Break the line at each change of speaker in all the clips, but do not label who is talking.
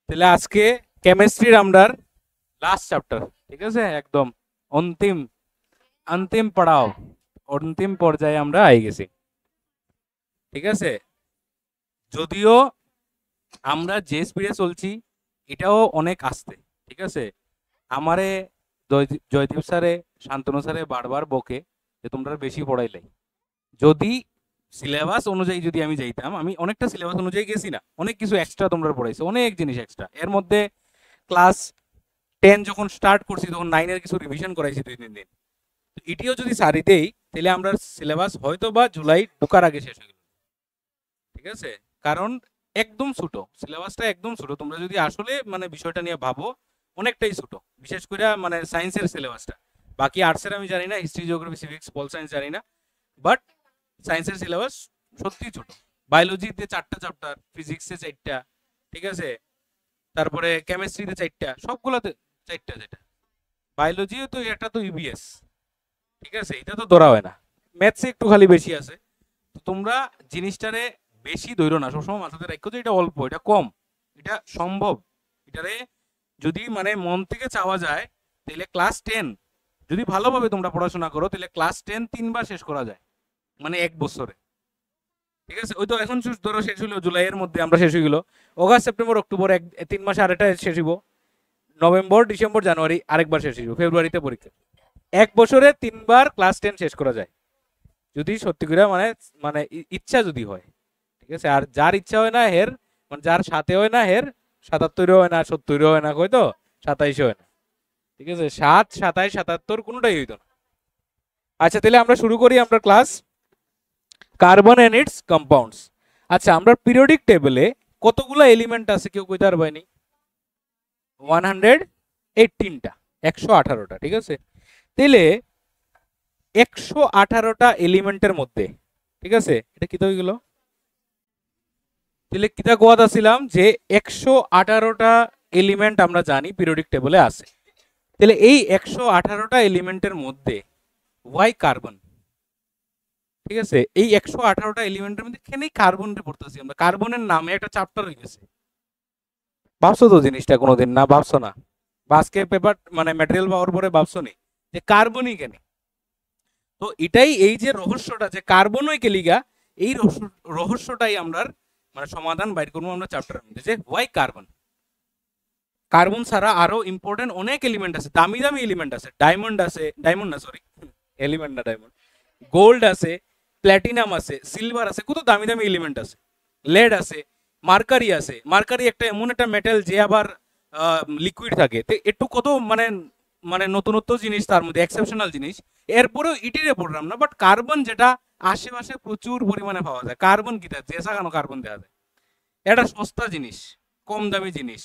তাহলে আজকে কেমিস্ট্রির আমরা লাস্ট চ্যাপ্টার, ঠিক আছে, একদম অন্তিম অন্তিম পড়াও, অন্তিম পর্যায়ে আমরা আই গেছি, ঠিক আছে। যদিও আমরা যে স্পিডে চলছি এটাও অনেক আস্তে, ঠিক আছে। আমারে জয়দীপ স্যারে, শান্তনু স্যারে বারবার বকে যে তোমরা বেশি পড়াইলাই। যদি সিলেবাস অনুযায়ী যদি আমি যাইতাম, আমি অনেকটা সিলেবাস অনুযায়ী গেছি না, অনেক কিছু এক্সট্রা তোমরা পড়াইছো, অনেক জিনিস এক্সট্রা। এর মধ্যে ক্লাস 10 যখন স্টার্ট করছি তখন 9 এর কিছু রিভিশন করাইছি 2-3 দিন। এটিও যদি সারি দেই তাহলে আমরা সিলেবাস হয়তো বা জুলাই ঢোকার আগে শেষ হয়ে গেল, ঠিক আছে। কারণ একদম ছোট সিলেবাসটা, একদম ছোট। তোমরা যদি আসলে মানে বিষয়টা নিয়ে ভাবো, অনেকটাই ছোট, বিশেষ করে মানে সায়েন্সের সিলেবাসটা। বাকি আর্টসের আমি জানি না, history, geography, civics, pol science জানি না, বাট সায়েন্সের সিলেবাস সত্যি ছোট। বায়োলজিতে 4টা চ্যাপ্টার, ফিজিক্সে 4টা, ঠিক আছে, তারপরে কেমিস্ট্রিতে 4টা, সবগুলোতে 4টা। যেটা বায়োলজিও তো একটা তো ইবিএস, ঠিক আছে, এটা তো ধরা হয় না। ম্যাথসে একটু খালি বেশি আছে। তো তোমরা জিনিসটারে বেশি ধরো না, সবসময় মাথাতে রাখো যে এটা অল্প, এটা কম, এটা সম্ভব। এটারে যদি মানে মন থেকে চাওয়া যায় তাহলে ক্লাস 10 যদি ভালোভাবে তোমরা পড়াশোনা করো তাহলে ক্লাস 10 3বার শেষ করা যায়, মানে 1 বছরে, ঠিক আছে। ওই তো এখন ধরো শেষ হলো জুলাইয়ের মধ্যে, আমরা শেষ হয়ে গেল অগাস্ট, সেপ্টেম্বর, অক্টোবর, 3 মাসে আরেকটা শেষ হইব, নভেম্বর, ডিসেম্বর, জানুয়ারি আরেকবার শেষ হইব, ফেব্রুয়ারিতে পরীক্ষা। 1 বছরে 3বার ক্লাস 10 শেষ করা যায় যদি সত্যি করে মানে মানে ইচ্ছা যদি হয়, ঠিক আছে। আর যার ইচ্ছা হয় না হের, মানে যার সাথে হয় না হের 77 হয় না, 70 হয় না, কই তো 27 হয় না, ঠিক আছে। 7, 27, 77 কোনোটাই হইতো না। আচ্ছা, তাহলে আমরা শুরু করি আমরা class carbon and its compounds. আচ্ছা, আমরা পিরিয়ডিক টেবিলে কতগুলো এলিমেন্ট আছে কেউ কইতে পারবানি? 118টা, 118টা, ঠিক আছে। তাহলে 118টা এলিমেন্টের মধ্যে, ঠিক আছে, এটা কি হয়ে গেল? তাহলে কিতা কোয়াদ আসছিলাম যে 118টা এলিমেন্ট আমরা জানি পিরিয়ডিক টেবিলে আছে। তাহলে এই 118টা এলিমেন্টের মধ্যে ওয়াই কার্বন, ঠিক আছে, এই 118টা এলিমেন্টের মধ্যে কেন কার্বনটা পড়তেছি আমরা? কার্বনের নামে একটা চ্যাপ্টার হয়ে গেছে। ভাবছো তো জিনিসটা কোনোদিন? না ভাবছো না? আজকে পেপার মানে ম্যাটেরিয়াল পাওয়ার পরে ভাবছো নি যে কার্বনই কেন? তো এটাই এই যে রহস্যটা যে কার্বনই কেলিগা, এই রহস্যটাই আমরা মানে সমাধান বাইর করবো আমরা চ্যাপ্টারের মধ্যে, যে ওয়াই কার্বন। কার্বন ছাড়া আরো ইম্পর্টেন্ট অনেক এলিমেন্ট আছে, দামি দামি এলিমেন্ট আছে। ডায়মন্ড আছে, ডায়মন্ড না সরি, এলিমেন্ট না ডায়মন্ড, গোল্ড আছে, প্ল্যাটিনাম আছে, সিলভার আছে, কত দামি দামি এলিমেন্ট আছে। লেড আছে, মার্কারি আছে। মার্কারি একটা এমন একটা মেটাল যে আবার লিকুইড থাকে, তো একটু কত মানে মানে নতুনত্ব জিনিস, তার মধ্যে এক্সেপশনাল জিনিস। এরপরেও ইটিরে পড়লাম না, বাট কার্বন যেটা আশেপাশে প্রচুর পরিমাণে পাওয়া যায়। কার্বন কি যে সাগানো কার্বন দেওয়া যায়, এটা সস্তা জিনিস, কম দামি জিনিস,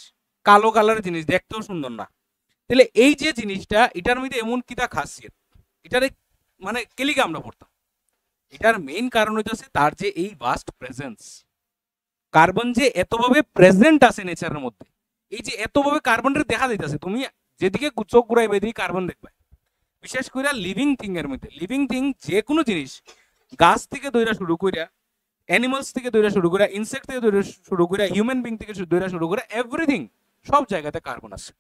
কালো কালার জিনিস, দেখতেও সুন্দর না। তাহলে এই যে জিনিসটা, এটার মধ্যে এমন কিটা খাসিয়ত, এটারে মানে কেলিকে আমরা পড়তাম। এটার মেইন কারণ হইতেছে তার যে এই ভাস্ট প্রেজেন্স। কার্বন যে এতভাবে প্রেজেন্ট আছে নেচারের মধ্যে, এই যে এতভাবে কার্বনটা দেখা যাইতেছে, তুমি যেদিকে চোখ ঘুরাইবে এদিকে কার্বন দেখবে। বিশেষ করে লিভিং থিং এর মধ্যে, লিভিং থিং যে কোনো জিনিস, গাছ থেকে দইরা শুরু কইরা, অ্যানিমালস থেকে দইরা শুরু করে, ইনসেক্ট থেকে দইরা শুরু করে, হিউম্যান বিং থেকে দইরা শুরু করে, এভরিথিং, সব জায়গাতে কার্বন আছে,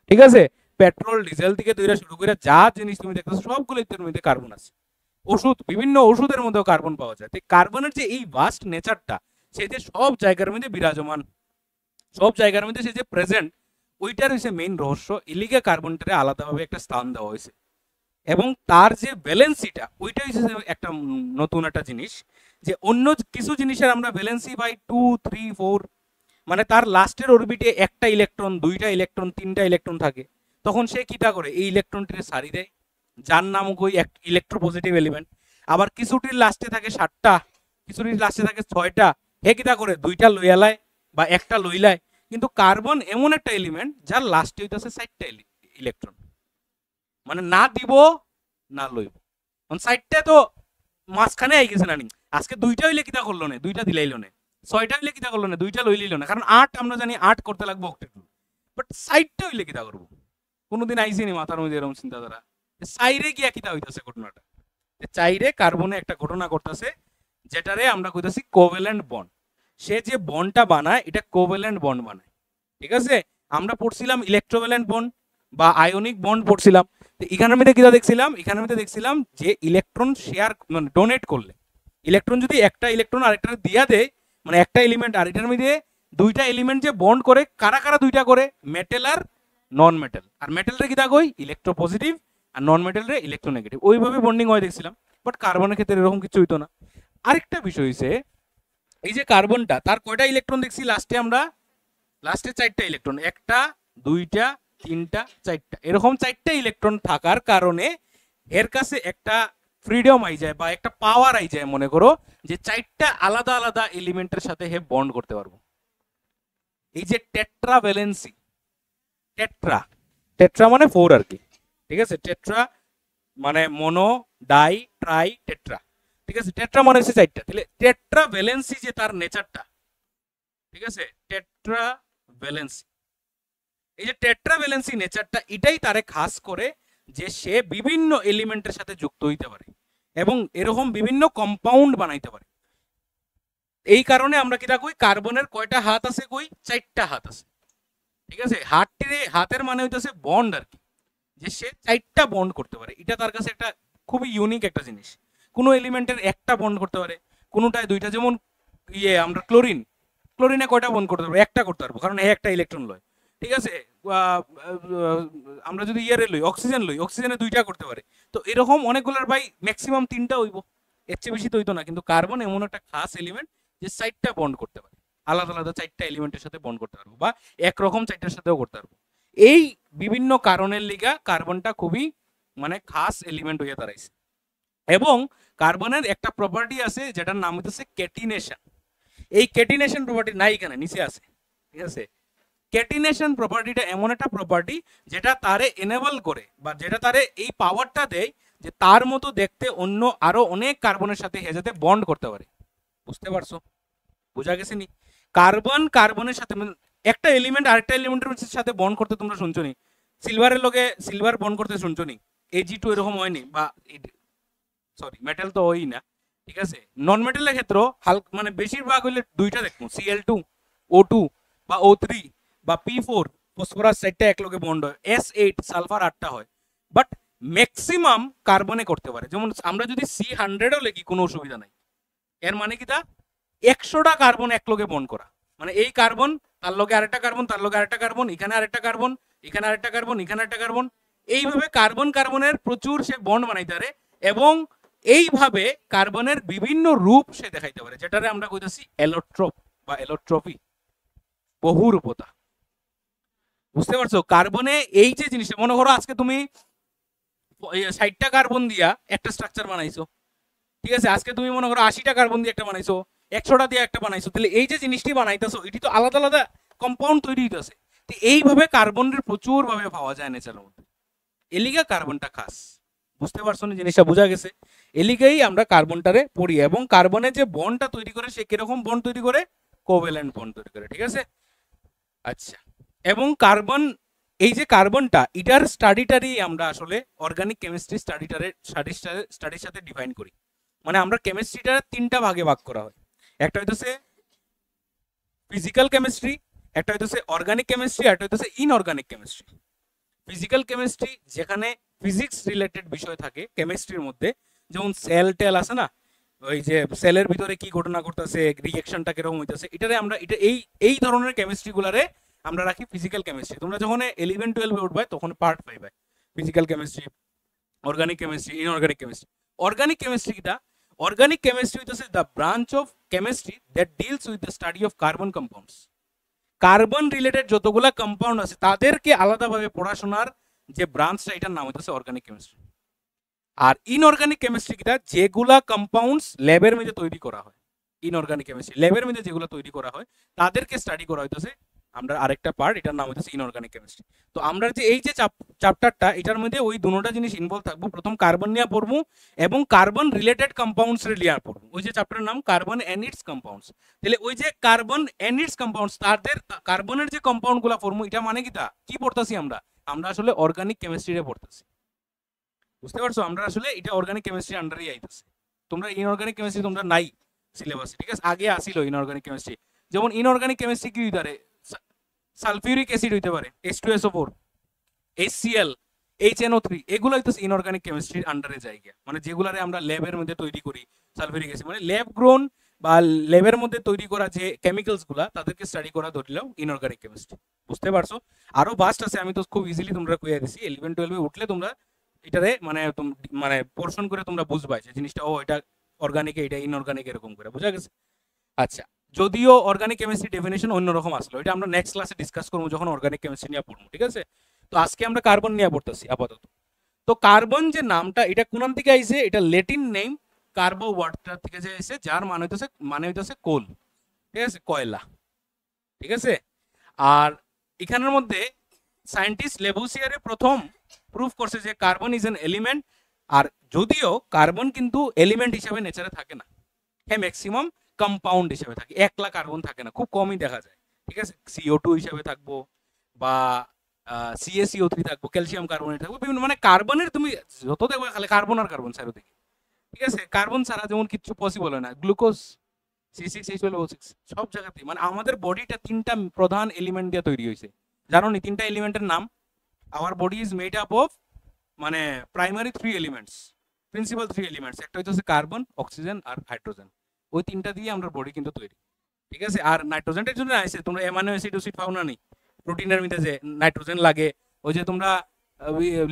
ঠিক আছে। পেট্রোল ডিজেল থেকে দইরা শুরু করে যা জিনিস তুমি দেখতেছো সবগুলো এর মধ্যে কার্বন আছে। ওষুধ, বিভিন্ন ওষুধের মধ্যেও কার্বন পাওয়া যায়। তাই কার্বনের যে এই ভাস্ট নেচারটা, সে যে সব জায়গার মধ্যে বিরাজমান, সব জায়গার মধ্যে সে যে প্রেজেন্ট, ওইটার হচ্ছে মেইন রহস্য। ইলিগে কার্বনটারে আলাদাভাবে একটা স্থান দেওয়া হয়েছে, এবং তার যে ব্যালেন্সিটা, ওইটা হচ্ছে একটা নতুন একটা জিনিস। যে অন্য কিছু জিনিসের আমরা ভ্যালেন্সি পাই 2, 3, 4, মানে তার লাস্টের অরবিটে একটা ইলেকট্রন, দুইটা ইলেকট্রন, তিনটা ইলেকট্রন থাকে, তখন সে কিটা করে এই ইলেকট্রনটিকে সারি দেয়, যার নাম ওই ইলেকট্রোপজিটিভ এলিমেন্ট। আবার কিছুটির লাস্টে থাকে 7টা, কিছুটির লাস্টে থাকে 6টা, হে কিটা করে দুইটা লইয়ালায় বা একটা লইলায়। কিন্তু কার্বন এমন একটা এলিমেন্ট যার লাস্টে হইতেছে 4টা ইলেকট্রন, মানে না দিব না লইব। সাইডটা তো মাঝখানে আই গেছে না নি। আজকে দুইটা হইলে কিতা করলো না, দুইটা দিলাইলো না। 6টা হইলে কিতা করলো না, দুইটা লইলিল না। কারণ 8 আমরা জানি 8 করতে লাগবে অক্টেট, বাট সাইডটা হইলে কিতা করবো? কোনোদিন আইসি নি মাথার মধ্যে এরকম চিন্তাধারা? সাইরে গিয়া কিতা হইতাছে ঘটনাটা, চাইরে কার্বনে একটা ঘটনা করতেছে, যেটারে আমরা কইতাছি কোভ্যালেন্ট বন্ড। সে যে বন্ডটা বানায় এটা কোভ্যালেন্ট বন্ড বানায়। ঠিক আছে, আমরা পড়ছিলাম ইলেকট্রোভ্যালেন্ট বন্ড বা আয়নিক বন্ড পড়ছিলাম। তো এখানের মধ্যে কিটা দেখছিলাম, এখানের মধ্যে দেখছিলাম যে ইলেকট্রন শেয়ার মানে ডোনেট করলে, ইলেকট্রন যদি একটা ইলেকট্রন আরেকটা দিয়া দেয়, মানে একটা এলিমেন্ট আরেকটার মধ্যে দুইটা এলিমেন্ট যে বন্ড করে, কারা কারা দুইটা করে, মেটাল আর নন মেটাল। আর মেটালরে কিটা কই, ইলেকট্রোপজিটিভ, আর নন মেটালরে ইলেকট্রোনেগেটিভ। ওইভাবে বন্ডিং হয় দেখছিলাম। বাট কার্বনের ক্ষেত্রে এরকম কিছু হইতো না। আরেকটা বিষয় হইছে, এই যে কার্বনটা, তার কয়টা ইলেকট্রন দেখছি লাস্টে আমরা, লাস্টে 4টা ইলেকট্রন, একটা দুইটা তিনটা চারটা, এরকম 4টা ইলেকট্রন থাকার কারণে এর কাছে একটা ফ্রিডম আই যায় বা একটা পাওয়ার আই যায়, মনে করো যে 4টা আলাদা আলাদা এলিমেন্টের সাথে হে বন্ড করতে পারবো। এই যে টেট্রা ভ্যালেন্সি, টেট্রা, টেট্রা মানে 4 আর কি, ঠিক আছে, টেট্রা মানে মনো ডাই ট্রাই টেট্রা, ঠিক আছে, টেট্রা মানে হচ্ছে 4টা। তাহলে টেট্রা ভ্যালেন্সি যে তার নেচারটা, ঠিক আছে, টেট্রা ভ্যালেন্সি, এই যে টেট্রা ভ্যালেন্সি নেচারটা, এটাই তারে খাস করে যে সে বিভিন্ন এলিমেন্টের সাথে যুক্ত হইতে পারে এবং এরকম বিভিন্ন কম্পাউন্ড বানাইতে পারে। এই কারণে আমরা কিটা কই, কার্বনের কয়টা হাত আছে, কই 4টা হাত আছে, ঠিক আছে। হাতের মানে হইতেছে বন্ড আর কি, যে সে 4টা বন্ড করতে পারে। এটা তার কাছে একটা খুবই ইউনিক একটা জিনিস। কোনো এলিমেন্টের একটা বন্ড করতে পারে, কোনোটায় দুইটা, যেমন আমরা ক্লোরিন, ক্লোরিনে কয়টা বন্ড করতে পারবো, একটা করতে পারবো, কারণ একটা ইলেকট্রন লয়, ঠিক আছে। আমরা যদি লই, অক্সিজেন লই, অক্সিজেনে দুইটা করতে পারে। তো এরকম অনেকগুলোর ভাই ম্যাক্সিমাম 3টা হইব, এর চেয়ে বেশি তো হইতো না। কিন্তু কার্বন এমন একটা খাস এলিমেন্ট যে 4টা বন্ড করতে পারে, আলাদা আলাদা 4টা এলিমেন্টের সাথে বন্ড করতে পারবো, বা একরকম 4টার সাথেও করতে পারবো। এই বিভিন্ন কারণের লিগা কার্বনটা খুবই মানে খাস এলিমেন্ট হইয়া দাঁড়াইছে। এবং কার্বনের একটা প্রপার্টি আছে যেটার নাম হইতেছে ক্যাটিনেশন। এই ক্যাটিনেশন প্রপার্টি নাই এখানে, নিচে আছে, ঠিক আছে। ক্যাটিনেশন প্রপার্টিটা এমন একটা প্রপার্টি যেটা তারে এনেবল করে বা যেটা তারে এই পাওয়ারটা দেয় যে তার মতো দেখতে অন্য আরো অনেক কার্বনের সাথে হেজাতে বন্ড করতে পারে। বুঝতে পারছো, বোঝা গেছে নি? কার্বন কার্বনের সাথে একটা এলিমেন্ট আরেকটা এলিমেন্টের সাথে বন্ড করতে তোমরা শুনছো নি? সিলভারের লগে সিলভার বন্ড করতে শুনছো নি? Ag2 এরকম হয়নি, বা সরি মেটাল তো হয়ই না, ঠিক আছে। নন মেটালের ক্ষেত্রে হালকা মানে বেশিরভাগ হইলে দুইটা দেখবো, Cl2 O2 বা O3 বা P4 ফসফরাস 4টা একলগে বন্ড হয়, S8 সালফার 8টা হয়। বাট ম্যাক্সিমাম কার্বনে করতে পারে। যেমন আমরা যদি C100ও লিখি কোনো অসুবিধা নাই। এর মানে কি তা 100টা কার্বন একলগে বন্ড করা, মানে এই কার্বন তার লগে আরেকটা কার্বন, তার লগে আরেকটা কার্বন, এখানে আরেকটা কার্বন, এখানে আরেকটা কার্বন, এখানে আরেকটা কার্বন, এইভাবে কার্বন কার্বনের প্রচুর সে বন্ড বানাইতে পারে। এবং এইভাবে কার্বনের বিভিন্ন রূপ সে দেখাইতে পারে, যেটারে আমরা কইতাছি এলোট্রপ বা এলোট্রপি, বহুরূপতা। বুঝতে পারছো? কার্বনে এই যে জিনিসটা, মনে করো আজকে তুমি 60টা কার্বন দিয়া একটা স্ট্রাকচার বানাইছো, ঠিক আছে, আজকে তুমি মনে করো 80টা কার্বন দিয়ে একটা বানাইছো, 100টা দিয়ে একটা বানাইছো, তাহলে এই যে জিনিসটি বানাইতেছো এটি তো আলাদা আলাদা কম্পাউন্ড তৈরি হইতেছে। তো এইভাবে কার্বনের প্রচুর ভাবে পাওয়া যায় নেচারের মধ্যে, এলিগা কার্বনটা খাস। বুঝতে পারছো না জিনিসটা? বোঝা গেছে? এলিগাই আমরা কার্বনটারে পড়ি, এবং কার্বনের যে বন্ডটা তৈরি করে সে কিরকম বন্ড তৈরি করে, কোভ্যালেন্ট বন্ড তৈরি করে, ঠিক আছে। আচ্ছা, এবং কার্বন, এই যে কার্বনটা, এটার স্টাডিটারই আমরা আসলে অর্গানিক কেমিস্ট্রি স্টাডির সাথে ডিফাইন করি। মানে আমরা কেমিস্ট্রিটা 3টা ভাগে ভাগ করা হয়। একটা হইতেছে ফিজিক্যাল কেমিস্ট্রি, একটা হইতেছে অর্গানিক কেমিস্ট্রি, আর একটা হইতেছে ইনঅর্গানিক কেমিস্ট্রি। ফিজিক্যাল কেমিস্ট্রি যেখানে ফিজিক্স রিলেটেড বিষয় থাকে কেমিস্ট্রির মধ্যে, যেমন সেল টেল আছে না, ওই যে সেলের ভিতরে কি ঘটনা ঘটতেছে, রিঅ্যাকশনটা কিরকম হইতেছে, এটারে আমরা এটা এই ধরনের কেমিস্ট্রি গুলারে আমরা রাখি ফিজিক্যাল কেমিস্ট্রি। তোমরা যখন 11-12 উঠবে তখন পার্ট পাইবে physical chemistry, organic chemistry, inorganic chemistry. Organic chemistry কিটা? অর্গানিক কেমিস্ট্রি হইতেছে the branch of chemistry that deals with the study of carbon compounds. Carbon related যতগুলা কম্পাউন্ড আছে তাদেরকে আলাদাভাবে পড়াশোনার যে ব্রাঞ্চটা, এটার নাম হইতেছে অর্গানিক কেমিস্ট্রি। আর ইনঅর্গানিক কেমিস্ট্রি কিটা? যেগুলা কম্পাউন্ডস ল্যাবের মধ্যে তৈরি করা হয়, ইনঅর্গানিক কেমিস্ট্রি ল্যাবের মধ্যে যেগুলো তৈরি করা হয় তাদেরকে স্টাডি করা হইতেছে আমরা আরেকটা পার্ট, এটার নাম হইতেছে ইনঅর্গানিক কেমিস্ট্রি। তো আমরা যে এই যে চ্যাপ্টারটা, এটার মধ্যে ওই দুটোটা জিনিস ইনভলভ থাকবো। প্রথম কার্বন নিয়ে পড়বো এবং কার্বন রিলেটেড কম্পাউন্ডস নিয়ে পড়বো। ওই যে চ্যাপ্টারের নাম কার্বন এন্ড ইটস কম্পাউন্ডস। তাহলে ওই যে কার্বন এন্ড ইটস কম্পাউন্ডস, তাদের কার্বনের যে কম্পাউন্ড গুলা পড়বো, এটা মানে কি পড়তাছি আমরা? আমরা আসলে অর্গানিক কেমিস্ট্রিতে পড়তেছি। বুঝতে পারছো? আমরা আসলে এটা অর্গানিক কেমিস্ট্রি আন্ডারেই আইতেছে। তোমরা ইনঅর্গানিক কেমিস্ট্রি তোমরা নাই সিলেবাসে, ঠিক আছে? আগে আসিল ইনঅর্গানিক কেমিস্ট্রি। যেমন ইনঅর্গানিক কেমিস্ট্রি কি হইতারে, সালফিউরিক অ্যাসিড হইতে পারে H2SO4, HCl, HNO3, এগুলো হইতেছে ইনঅর্গানিক কেমিস্ট্রির আন্ডারে জায়গা, মানে যেগুলারে আমরা ল্যাবের মধ্যে তৈরি করি সালফিউরিক অ্যাসিড, মানে ল্যাব গ্রোন বা ল্যাবের মধ্যে তৈরি করা যে কেমিক্যালস গুলা তাদেরকে স্টাডি করা ধরলেও ইনঅর্গানিক কেমিস্ট্রি। বুঝতে পারছো? আরো বাস্ট আছে, আমি তো খুব ইজিলি তোমরা কইয়া দিছি, 11-12 এ উঠলে তোমরা এটারে মানে পোর্শন করে তোমরা বুঝবা যে জিনিসটা ও এটা অর্গানিক, এটা ইনঅর্গানিক, এরকম করে বোঝা গেছে। আচ্ছা, যদিও অর্গানিক কেমিস্ট্রি ডেফিনেশন অন্যরকম আসলো, এটা আমরা নেক্সট ক্লাসে ডিসকাস করবো যখন অর্গানিক কেমিস্ট্রি নিয়ে পড়বো, ঠিক আছে? তো আজকে আমরা কার্বন নিয়ে পড়তেছি আপাতত। তো কার্বন যে নামটা, এটা কোন থেকে আইছে? এটা ল্যাটিন নেম কার্বো ওয়ার্ডটা থেকে যে আইছে, যার মানে হইতেছে কোল, ঠিক আছে, কয়লা, ঠিক আছে। আর এখানের মধ্যে সায়েন্টিস্ট লেবুসিয়ারে প্রথম প্রুফ করছে যে কার্বন ইজ এন এলিমেন্ট। আর যদিও কার্বন কিন্তু এলিমেন্ট হিসাবে নেচারে থাকে না, হ্যাঁ ম্যাক্সিমাম কম্পাউন্ড হিসেবে থাকে, একলা কার্বন থাকে না, খুব কমই দেখা যায়, ঠিক আছে। CO2 হিসেবে থাকবো বা CaCO3 থাকবো, ক্যালসিয়াম কার্বনেট থাকবো, বিভিন্ন মানে কার্বনের তুমি যত দেখবে খালি কার্বন আর কার্বন চারিদিকে, ঠিক আছে। কার্বন ছাড়া যেমন কিছু পসিবল হয় না, গ্লুকোজ C6H12O6 সব জায়গাতেই, মানে আমাদের বডিটা তিনটা প্রধান এলিমেন্ট দিয়ে তৈরি হয়েছে, জানো নি তিনটা এলিমেন্টের নাম? Our body is made up of মানে প্রাইমারি 3 এলিমেন্টস, প্রিন্সিপাল 3 এলিমেন্টস, একটা হচ্ছে কার্বন, অক্সিজেন আর হাইড্রোজেন, ওই তিনটা দিয়ে আমরা বডি কিন্তু তৈরি, ঠিক আছে। আর নাইট্রোজেনটার জন্য আছে, তোমরা অ্যামাইনো অ্যাসিড ওসিড পাও না নি প্রোটিনের মধ্যে যে নাইট্রোজেন লাগে, ওই যে তোমরা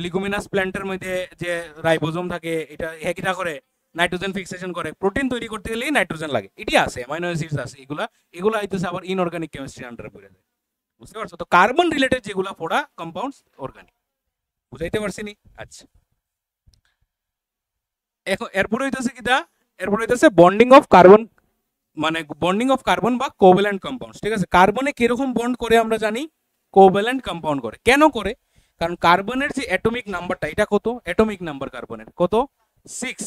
লিগুমিনাস প্ল্যান্টের মধ্যে যে রাইবোজোম থাকে, এটা হেকিটা করে নাইট্রোজেন ফিক্সেশন করে, প্রোটিন তৈরি করতে গেলেই নাইট্রোজেন লাগে, এটি আছে, অ্যামাইনো অ্যাসিডস আছে, এগুলা হইতেছে আবার ইনঅর্গানিক কেমিস্ট্রি আন্ডারে পড়ে যায়। বুঝতে পারছো? তো কার্বন রিলেটেড যেগুলা পড়া কম্পাউন্ডস অর্গানিক, বুঝাইতে পারছি নি? আচ্ছা, এখন এরপরে হইতেছে কিটা, এরপরে হইতেছে বন্ডিং অফ কার্বন, মানে বন্ডিং অফ কার্বন বা কোভ্যালেন্ট কম্পাউন্ডস, ঠিক আছে। কার্বনে কিরকম বন্ড করে আমরা জানি? কোভ্যালেন্ট কম্পাউন্ড করে। কেন করে? কারণ কার্বনের যে অ্যাটমিক নাম্বারটা, এটা কত অ্যাটমিক নাম্বার কার্বনের? কত? 6,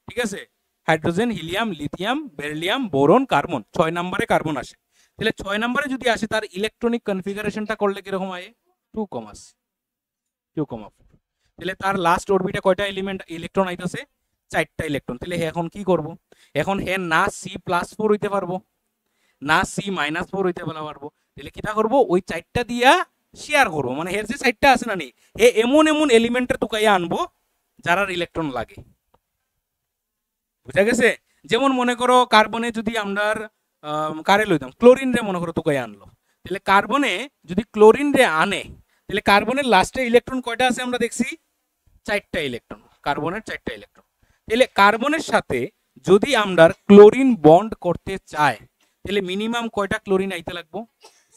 ঠিক আছে। Hydrogen, helium, lithium, beryllium, boron, carbon, 6 নম্বরে কার্বন আসে। তাহলে 6 নম্বরে যদি আসে, তার ইলেকট্রনিক কনফিগারেশনটা করলে কিরকম হয়? 2,4। তাহলে তার লাস্ট অরবিটে কয়টা এলিমেন্ট ইলেকট্রন আইতাছে? 4টা ইলেকট্রন। তাহলে এখন কি করব? এখন হে না C+4 হইতে পারবো, না C-4 হইতে পারবো, তাহলে কিটা করব? ওই 4টা দিয়া শেয়ার করবো, মানে এর যে 4টা আছে না নি, হে এমন এমন এলিমেন্টের তুকাইয়া আনবো যার ইলেকট্রন লাগে। বুঝা গেছে? যেমন মনে করো কার্বনে যদি আমরা কারে লইতাম, ক্লোরিন রে মনে করো তুকাইয়া আনলো, তাহলে কার্বনে যদি ক্লোরিন রে আনে, তাহলে কার্বনের লাস্টে ইলেকট্রন কয়টা আছে আমরা দেখছি? 4টা ইলেকট্রন, কার্বনের 4টা ইলেকট্রন। তাহলে কার্বনের সাথে যদি আমরা ক্লোরিন বন্ড করতে চাই, তাহলে মিনিমাম কয়টা ক্লোরিন আইতে লাগবো?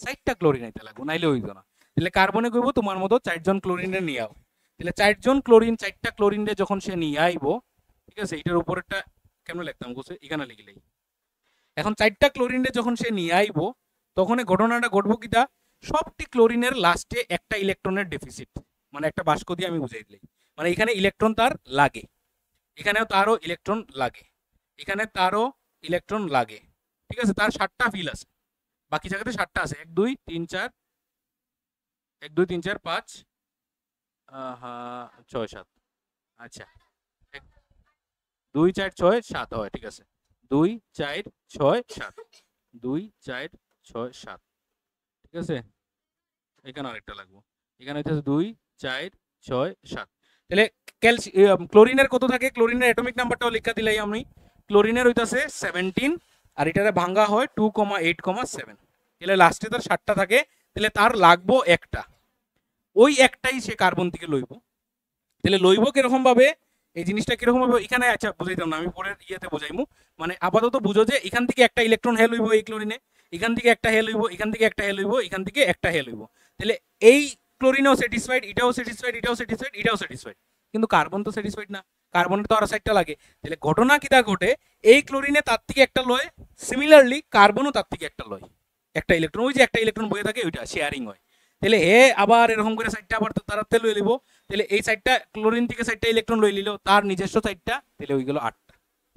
4টা ক্লোরিন আইতে লাগবো, নাইলে হইতো না। তাহলে কার্বনে কইব তোমার মতো 4 জন ক্লোরিনে নিয়ে আও। তাহলে 4 জন ক্লোরিন 4টা ক্লোরিন রে যখন সে নিয়ে আইবো, ঠিক আছে, এটার উপরেরটা কেমন লিখতাম গোছে, এখানে লিখলেই। এখন 4টা ক্লোরিন রে যখন সে নিয়ে আইবো, তখন এই ঘটনাটা ঘটবো কিটা? সবটি ক্লোরিনের লাস্টে একটা ইলেকট্রনের ডেফিসিট, মানে একটা বাক্স দিয়ে আমি বুঝাই দিই, মানে এখানে ইলেকট্রন তার লাগে, এখানেও তারও ইলেকট্রন লাগে, এখানে তারও ইলেকট্রন লাগে, ঠিক আছে। তার 7টা ফিল আছে, বাকি জায়গাতে 7টা আছে, 1 2 3 4, 1 2 3 4 5 6 7, আচ্ছা 2 4 6 7 হয়, ঠিক আছে, 2 4 6 7, 2 4 6 7, ঠিক আছে। এখানে আরেকটা লাগবে, এখানে হচ্ছে 2 4 6 7। তাহলে ক্লোরিনের কত থাকে? ক্লোরিনের অ্যাটমিক নাম্বারটাও লেখা দিলাই আমি, ক্লোরিনের হইতাছে 17, আর এটারে ভাঙা হয় 2,8,7, তাহলে লাস্টে তার 7টা থাকে, তাহলে তার লাগবো একটা, ওই একটাই সে কার্বন থেকে লইব। তাহলে লইব কিরকম ভাবে, এই জিনিসটা কিরকম ভাবে এখানে, আচ্ছা বুঝাইতাম না, আমি পরের ইয়েতে বুঝাইমু। মানে আপাতত বুঝো যে এখান থেকে একটা ইলেকট্রন হে লইব এই ক্লোরিনে, এখান থেকে একটা হে লইব, এখান থেকে একটা হে লইব, এখান থেকে একটা হে লইব, তাহলে এই ক্লোরিনেও স্যাটিসফাইড, এটাও স্যাটিসফাইড, এটাও স্যাটিসফাইড, এটাও স্যাটিসফাইড, কিন্তু কার্বন তো স্যাটিসফাইড না, কার্বনের তো আরো 4টা লাগে। তাহলে ঘটনা কিটা ঘটে, এই ক্লোরিনে তার থেকে একটা লয়, সিমিলারলি কার্বনও তার থেকে একটা লয়, একটা ইলেকট্রন, ওই যে একটা ইলেকট্রন বয়ে থাকে ওইটা শেয়ারিং হয়। তাহলে হে আবার এরকম করে 4টা আবার তারাতে লই লিব, তাহলে এই 4টা ক্লোরিন থেকে 4টা ইলেকট্রন লই লিল, তার নিজস্ব 4টা, তাহলে ওই গেল 8টা।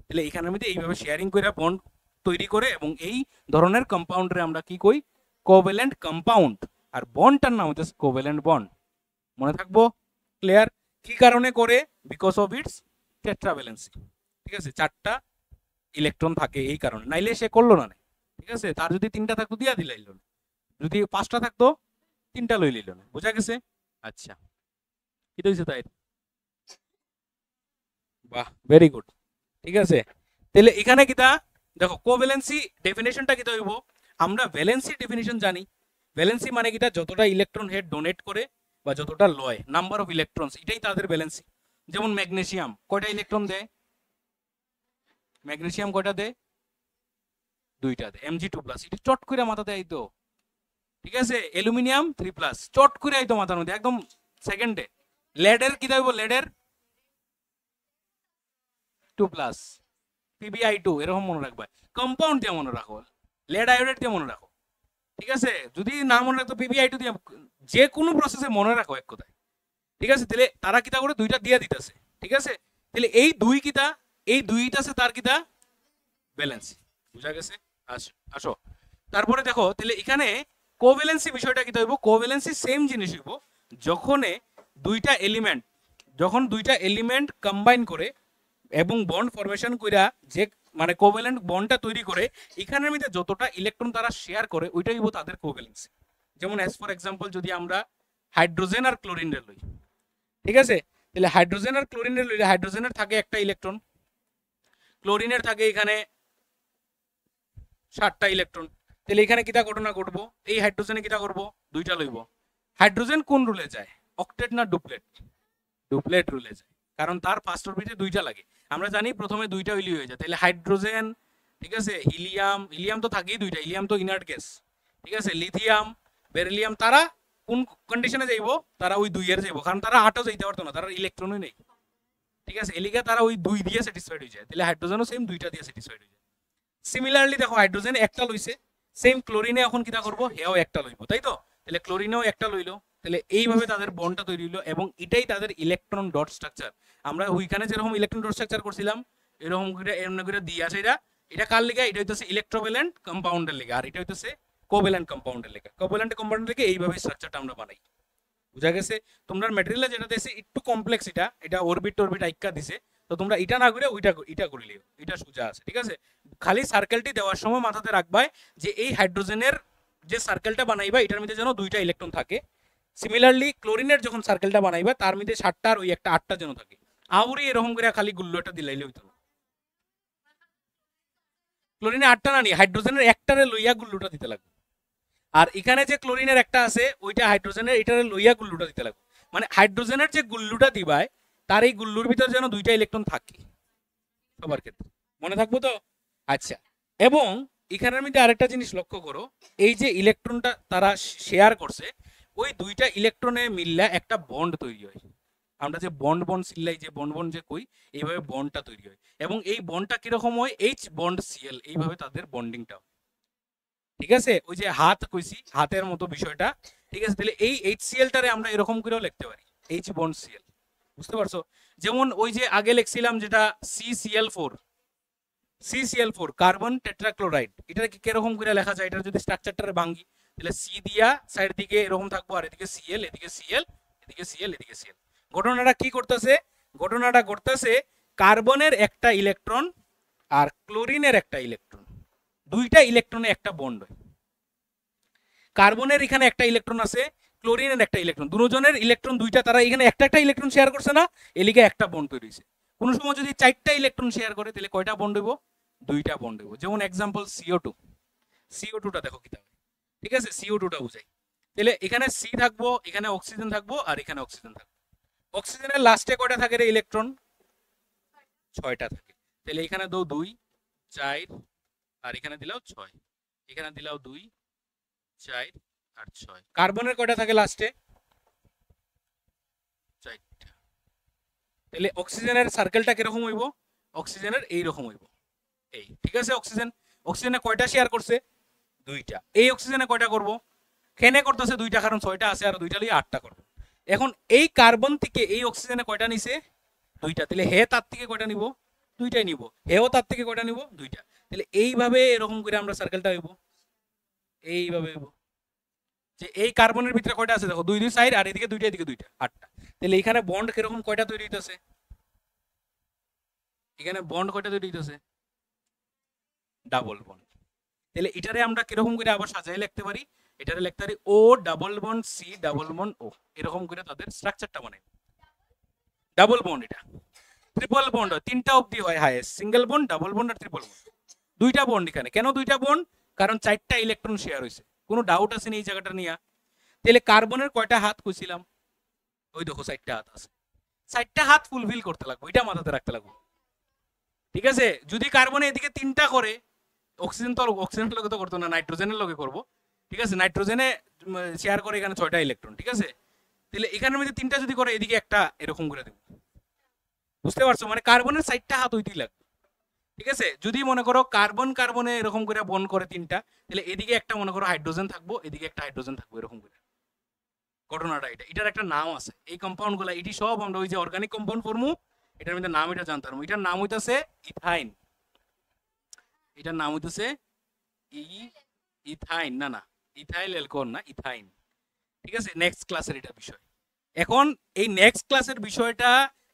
তাহলে এখানের মধ্যে এইভাবে শেয়ারিং করে বন্ড তৈরি করে, এবং এই ধরনের কম্পাউন্ডরে আমরা কি কই? Covalent compound. আর বন্ডটার নাম হচ্ছে কোভ্যালেন্ট বন্ড, মনে থাকবো? ক্লিয়ার? কি কারণে করে? বিকজ অফ ইটস টেট্রাভ্যালেন্সি, ঠিক আছে, 4টা ইলেকট্রন থাকে এই কারণে, নাইলে সে করলো না, ঠিক আছে। তার যদি 3টা থাকতো দিয়া দিলাইল, যদি 5টা থাকতো 3টা লই লইল না, বোঝা গেছে? আচ্ছা, কি হইছে তাই? বাহ, ভেরি গুড। ঠিক আছে, তাহলে এখানে কিটা দেখো কোভ্যালেন্সি ডেফিনেশনটা কিটা হইব, আমরা ভ্যালেন্সি ডেফিনেশন জানি। ভ্যালেন্সি মানে কিটা যতটা ইলেকট্রন হেড ডোনেট করে বা যতটা লয়, নাম্বার অফ ইলেকট্রনস, এটাই তাদের ভ্যালেন্সি। যেমন ম্যাগনেসিয়াম কয়টা ইলেকট্রন দেয়? ম্যাগনেসিয়াম কয়টা দেয়? 2টা দেয়, Mg2+, এটা চট করে মাথাতে আইতো। ঠিক আছে, অ্যালুমিনিয়াম 3+, চট করে আইতো মাথার মধ্যে একদম সেকেন্ডে। লেডের কি দেব? লেডের 2+, PbI2, এরকম মনে রাখবা। কম্পাউন্ড দিয়ে মনে রাখো, লেড আয়োডাইড দিয়ে মনে রাখো। ঠিক আছে, যদি না মনে রাখতো PbI2 দিয়ে, যে কোনো প্রসেসে মনে রাখো এক কথায়। ঠিক আছে, তাহলে তারা কিতা করে 2টা দিয়ে দিতেছে। ঠিক আছে, তাহলে এই দুই কিতা, এই দুইটা আছে তার কিতা ব্যালেন্স। বুঝা গেছে? আসো আসো, তারপরে দেখো তাহলে এখানে কোভ্যালেন্সি বিষয়টা কিতা হইব? কোভ্যালেন্সি সেম জিনিস হইব যখন দুইটা এলিমেন্ট কম্বাইন করে এবং বন্ড ফরমেশন কইরা, যে মানে কোভ্যালেন্ট বন্ডটা তৈরি করে, এখানের মধ্যে যতটা ইলেকট্রন তারা শেয়ার করে ওইটাই হইব তাদের কোভ্যালেন্সি। যেমন অ্যাজ ফর এক্সাম্পল যদি আমরা হাইড্রোজেন আর ক্লোরিনের লই, ঠিক আছে, তাহলে হাইড্রোজেন আর ক্লোরিনের লইলে হাইড্রোজেনের থাকে একটা ইলেকট্রন, ক্লোরিনের থাকে এখানে 7টা ইলেকট্রন। তাহলে এখানে কিটা ঘটনা ঘটবো? এই হাইড্রোজেনে কিটা করব? 2টা লইব। হাইড্রোজেন কোন রুলে যায়? অক্টেট না ডুপ্লেট? ডুপ্লেট রুলে যায়, কারণ তার ফার্স্ট অরবিটে 2টা লাগে। আমরা জানি প্রথমে 2টা উইলি হয়ে যায়, তাহলে হাইড্রোজেন, ঠিক আছে, হিলিয়াম, হিলিয়াম তো থাকেই 2টা, হিলিয়াম তো ইনার্ট গ্যাস। ঠিক আছে, লিথিয়াম, বেরিলিয়াম, তারা কোন কন্ডিশনে যাইব? তারা ওই 2 এর যাইব, কারণ তারা 8ও যাইতে পারতো না, তারা ইলেকট্রনই নেই। ঠিক আছে, এলিগা তারা ওই 2 দিয়ে স্যাটিসফাইড হয়ে যায়। তাহলে হাইড্রোজেনও সেম 2টা দিয়ে স্যাটিসফাইড হয়ে যায়। সিমিলারলি দেখো হাইড্রোজেন একটা লইছে, সেম ক্লোরিনে এখন কিটা করব? হেও একটা লইব, তাই তো? তাহলে ক্লোরিনেও একটা লইলো। তাহলে এইভাবে তাদের বন্ডটা তৈরি হলো এবং এটাই তাদের ইলেকট্রন ডট স্ট্রাকচার। আমরা ওইখানে যেরকম ইলেকট্রন ডট স্ট্রাকচার করছিলাম এরকম করে এমন করে দিয়ে আছে। এটা এটা কার লিগা? এটা হইতেছে ইলেকট্রোভ্যালেন্ট কম্পাউন্ডের লিগা, আর এটা হইতেছে কোভ্যালেন্ট কম্পাউন্ডের লিগা। কোভ্যালেন্ট কম্পাউন্ডের লিগা এইভাবে স্ট্রাকচারটা আমরা বানাই। বুঝা গেছে? তোমরা ম্যাটেরিয়াল যেটা দিয়েছে একটু কমপ্লেক্স, এটা অরবিট টরবিট আইকা দিছে, তো তোমরা এটা না করে ওইটা এটা করে লিও, এটা সোজা আছে। ঠিক আছে, খালি সার্কেলটি দেওয়ার সময় মাথাতে রাখবাই যে এই হাইড্রোজেনের যে সার্কেলটা বানাইবা এটার মধ্যে যেন 2টা ইলেকট্রন থাকে। সিমিলারলি ক্লোরিনের যখন সার্কেলটা বানাইবা তার মধ্যে 7টা আর ওই একটা 8টা যেন থাকে। আউরি এরকম করে খালি গুল্লোটা দিলাইলে হইতো। ক্লোরিনে 8টা না নি, হাইড্রোজেনের একটারে লইয়া গুল্লুটা দিতে লাগবে। আর এখানে যে ক্লোরিনের একটা আছে ওইটা হাইড্রোজেনের এটারে লইয়া গুল্লুটা দিতে লাগবে। মানে হাইড্রোজেনের যে গুল্লুটা দিবায় তার এই গুল্লুর ভিতর যেন 2টা ইলেকট্রন থাকে সবার ক্ষেত্রে, মনে থাকবো তো? আচ্ছা, এবং এখানের মধ্যে আরেকটা জিনিস লক্ষ্য করো, এই যে ইলেকট্রনটা তারা শেয়ার করছে ওই 2টা ইলেকট্রনে মিললে একটা বন্ড তৈরি হয়। আমরা যে বন্ড বন্ড সিল্লাই, যে বন্ড বন্ড যে কই, এইভাবে বন্ডটা তৈরি হয় এবং এই বন্ডটা কিরকম হয়? এইচ বন্ড সিএল, এইভাবে তাদের বন্ডিংটা। ঠিক আছে, ওই যে হাত কইছি, হাতের মতো বিষয়টা। ঠিক আছে, তাহলে এই HCl টারে আমরা এরকম করেও লিখতে পারি, H বন্ড Cl। বুঝতে পারছো? যেমন ওই যে আগে লিখছিলাম যেটা CCl4 কার্বন টেট্রাক্লোরাইড, এটা কি কিরকম করে লেখা যায়? এটা যদি স্ট্রাকচারটারে ভাঙি তাহলে C দিয়া সাইড দিকে এরকম থাকবো, আর এদিকে Cl, এদিকে Cl, এদিকে Cl, এদিকে Cl। ঘটনাটা কি করতেছে? ঘটনাটা ঘটতেছে কার্বনের একটা ইলেকট্রন আর ক্লোরিনের একটা ইলেকট্রন, 2টা ইলেকট্রনে একটা বন্ড হয়। কার্বনের এখানে একটা ইলেকট্রন আছে, ক্লোরিনের একটা ইলেকট্রন, দুজনের ইলেকট্রন 2টা, তারা এখানে একটা ইলেকট্রন শেয়ার করছে না, এলিগে একটা বন্ড তৈরি হয়েছে। কোন সময় যদি 4টা ইলেকট্রন শেয়ার করে তাহলে কয়টা বন্ড হইব? 2টা বন্ড হইব। যেমন এক্সাম্পল CO2টা দেখো কি থাকে। ঠিক আছে, CO2টা বুঝাই। তাহলে এখানে C থাকবো, এখানে অক্সিজেন থাকবো, আর এখানে অক্সিজেন থাকবো। অক্সিজেনের লাস্টে কয়টা থাকে রে ইলেকট্রন? 6টা থাকে। তাহলে এখানে দাও 2 4, আর এখানে দিলাও 6, এখানে দিলাও 2 4 আর 6। কার্বনের কয়টা থাকে লাস্টে? 4টা। তাহলে অক্সিজেনের সার্কেলটা কিরকম হইব? অক্সিজেনের এইরকম হইব, এই। ঠিক আছে, অক্সিজেনে কয়টা শেয়ার করছে? 2টা। এই অক্সিজেনে কয়টা করব? কেনে করতেছে 2টা, কারণ 6টা আছে, আর 2টা লিয়ে 8টা করব। এখন এই কার্বন থেকে এই অক্সিজেনে কয়টা নিছে? 2টা। তাহলে হে তার থেকে কয়টা নিব? 2টাই নিব। হেও তার থেকে কয়টা নিব? 2টা। তাহলে এইভাবে এরকম করে আমরা সার্কেলটা হইব, এইভাবে হইব। যে এই কার্বনের ভিতরে কয়টা আছে দেখো, 2 2 সাইড, আর এদিকে 2টা, এদিকে 2টা, 8টা। তাহলে এখানে বন্ড কিরকম কয়টা তৈরি হইতেছে? এখানে বন্ড কয়টা তৈরি হইতেছে? Double bond. তাহলে এটারে আমরা কিরকম করে আবার সাজাই লিখতে পারি? এটারে লিখতে পারি O double bond C double bond O, এরকম করে তাদের স্ট্রাকচারটা বানাই। ডাবল বন্ড, এটা ট্রিপল বন্ড হয়, তিনটা অবধি হয় highest, single bond, double bond আর ট্রিপল বন্ড। দুইটা বন্ড এখানে, কেন দুইটা বন্ড? কারণ চারটা ইলেকট্রন শেয়ার হয়েছে। কোনো ডাউট আছে না এই জায়গাটা নিয়ে? তাহলে কার্বনের কয়টা হাত কইছিলাম? ওই দেখো 4টা হাত আছে, 4টা হাত ফুলফিল করতে লাগবে, এটা মাথাতে রাখতে লাগবে। ঠিক আছে, যদি কার্বনে এদিকে 3টা করে, অক্সিজেন তো অক্সিজেনের লগে তো করতো না, নাইট্রোজেনের লগে করবো। ঠিক আছে, নাইট্রোজেনে শেয়ার করে এখানে 6টা ইলেকট্রন। ঠিক আছে, তাহলে এখানের মধ্যে 3টা যদি করে, এদিকে একটা এরকম করে দেবো। বুঝতে পারছো? মানে কার্বনের 4টা হাত হইতেই লাগবে। ঠিক আছে, যদি মনে করো কার্বন কার্বনে এরকম করে বন্ড করে 3টা, তাহলে এদিকে একটা মনে করো হাইড্রোজেন থাকবো, এদিকে একটা হাইড্রোজেন থাকবো, এরকম করে ঘটনাটা। এটার একটা নাম আছে, এই কম্পাউন্ড গুলা, এটি সব আমরা ওই যে অর্গানিক কম্পাউন্ড ফর্মু, এটার মধ্যে নাম এটা জানতাম। এটার নাম হইতাছে ইথাইন। এটার নাম হইতাছে ইথাইন, না না ইথাইল অ্যালকোহল না, ইথাইন। ঠিক আছে, নেক্সট ক্লাসের এটা বিষয়। এখন এই নেক্সট ক্লাসের বিষয়টা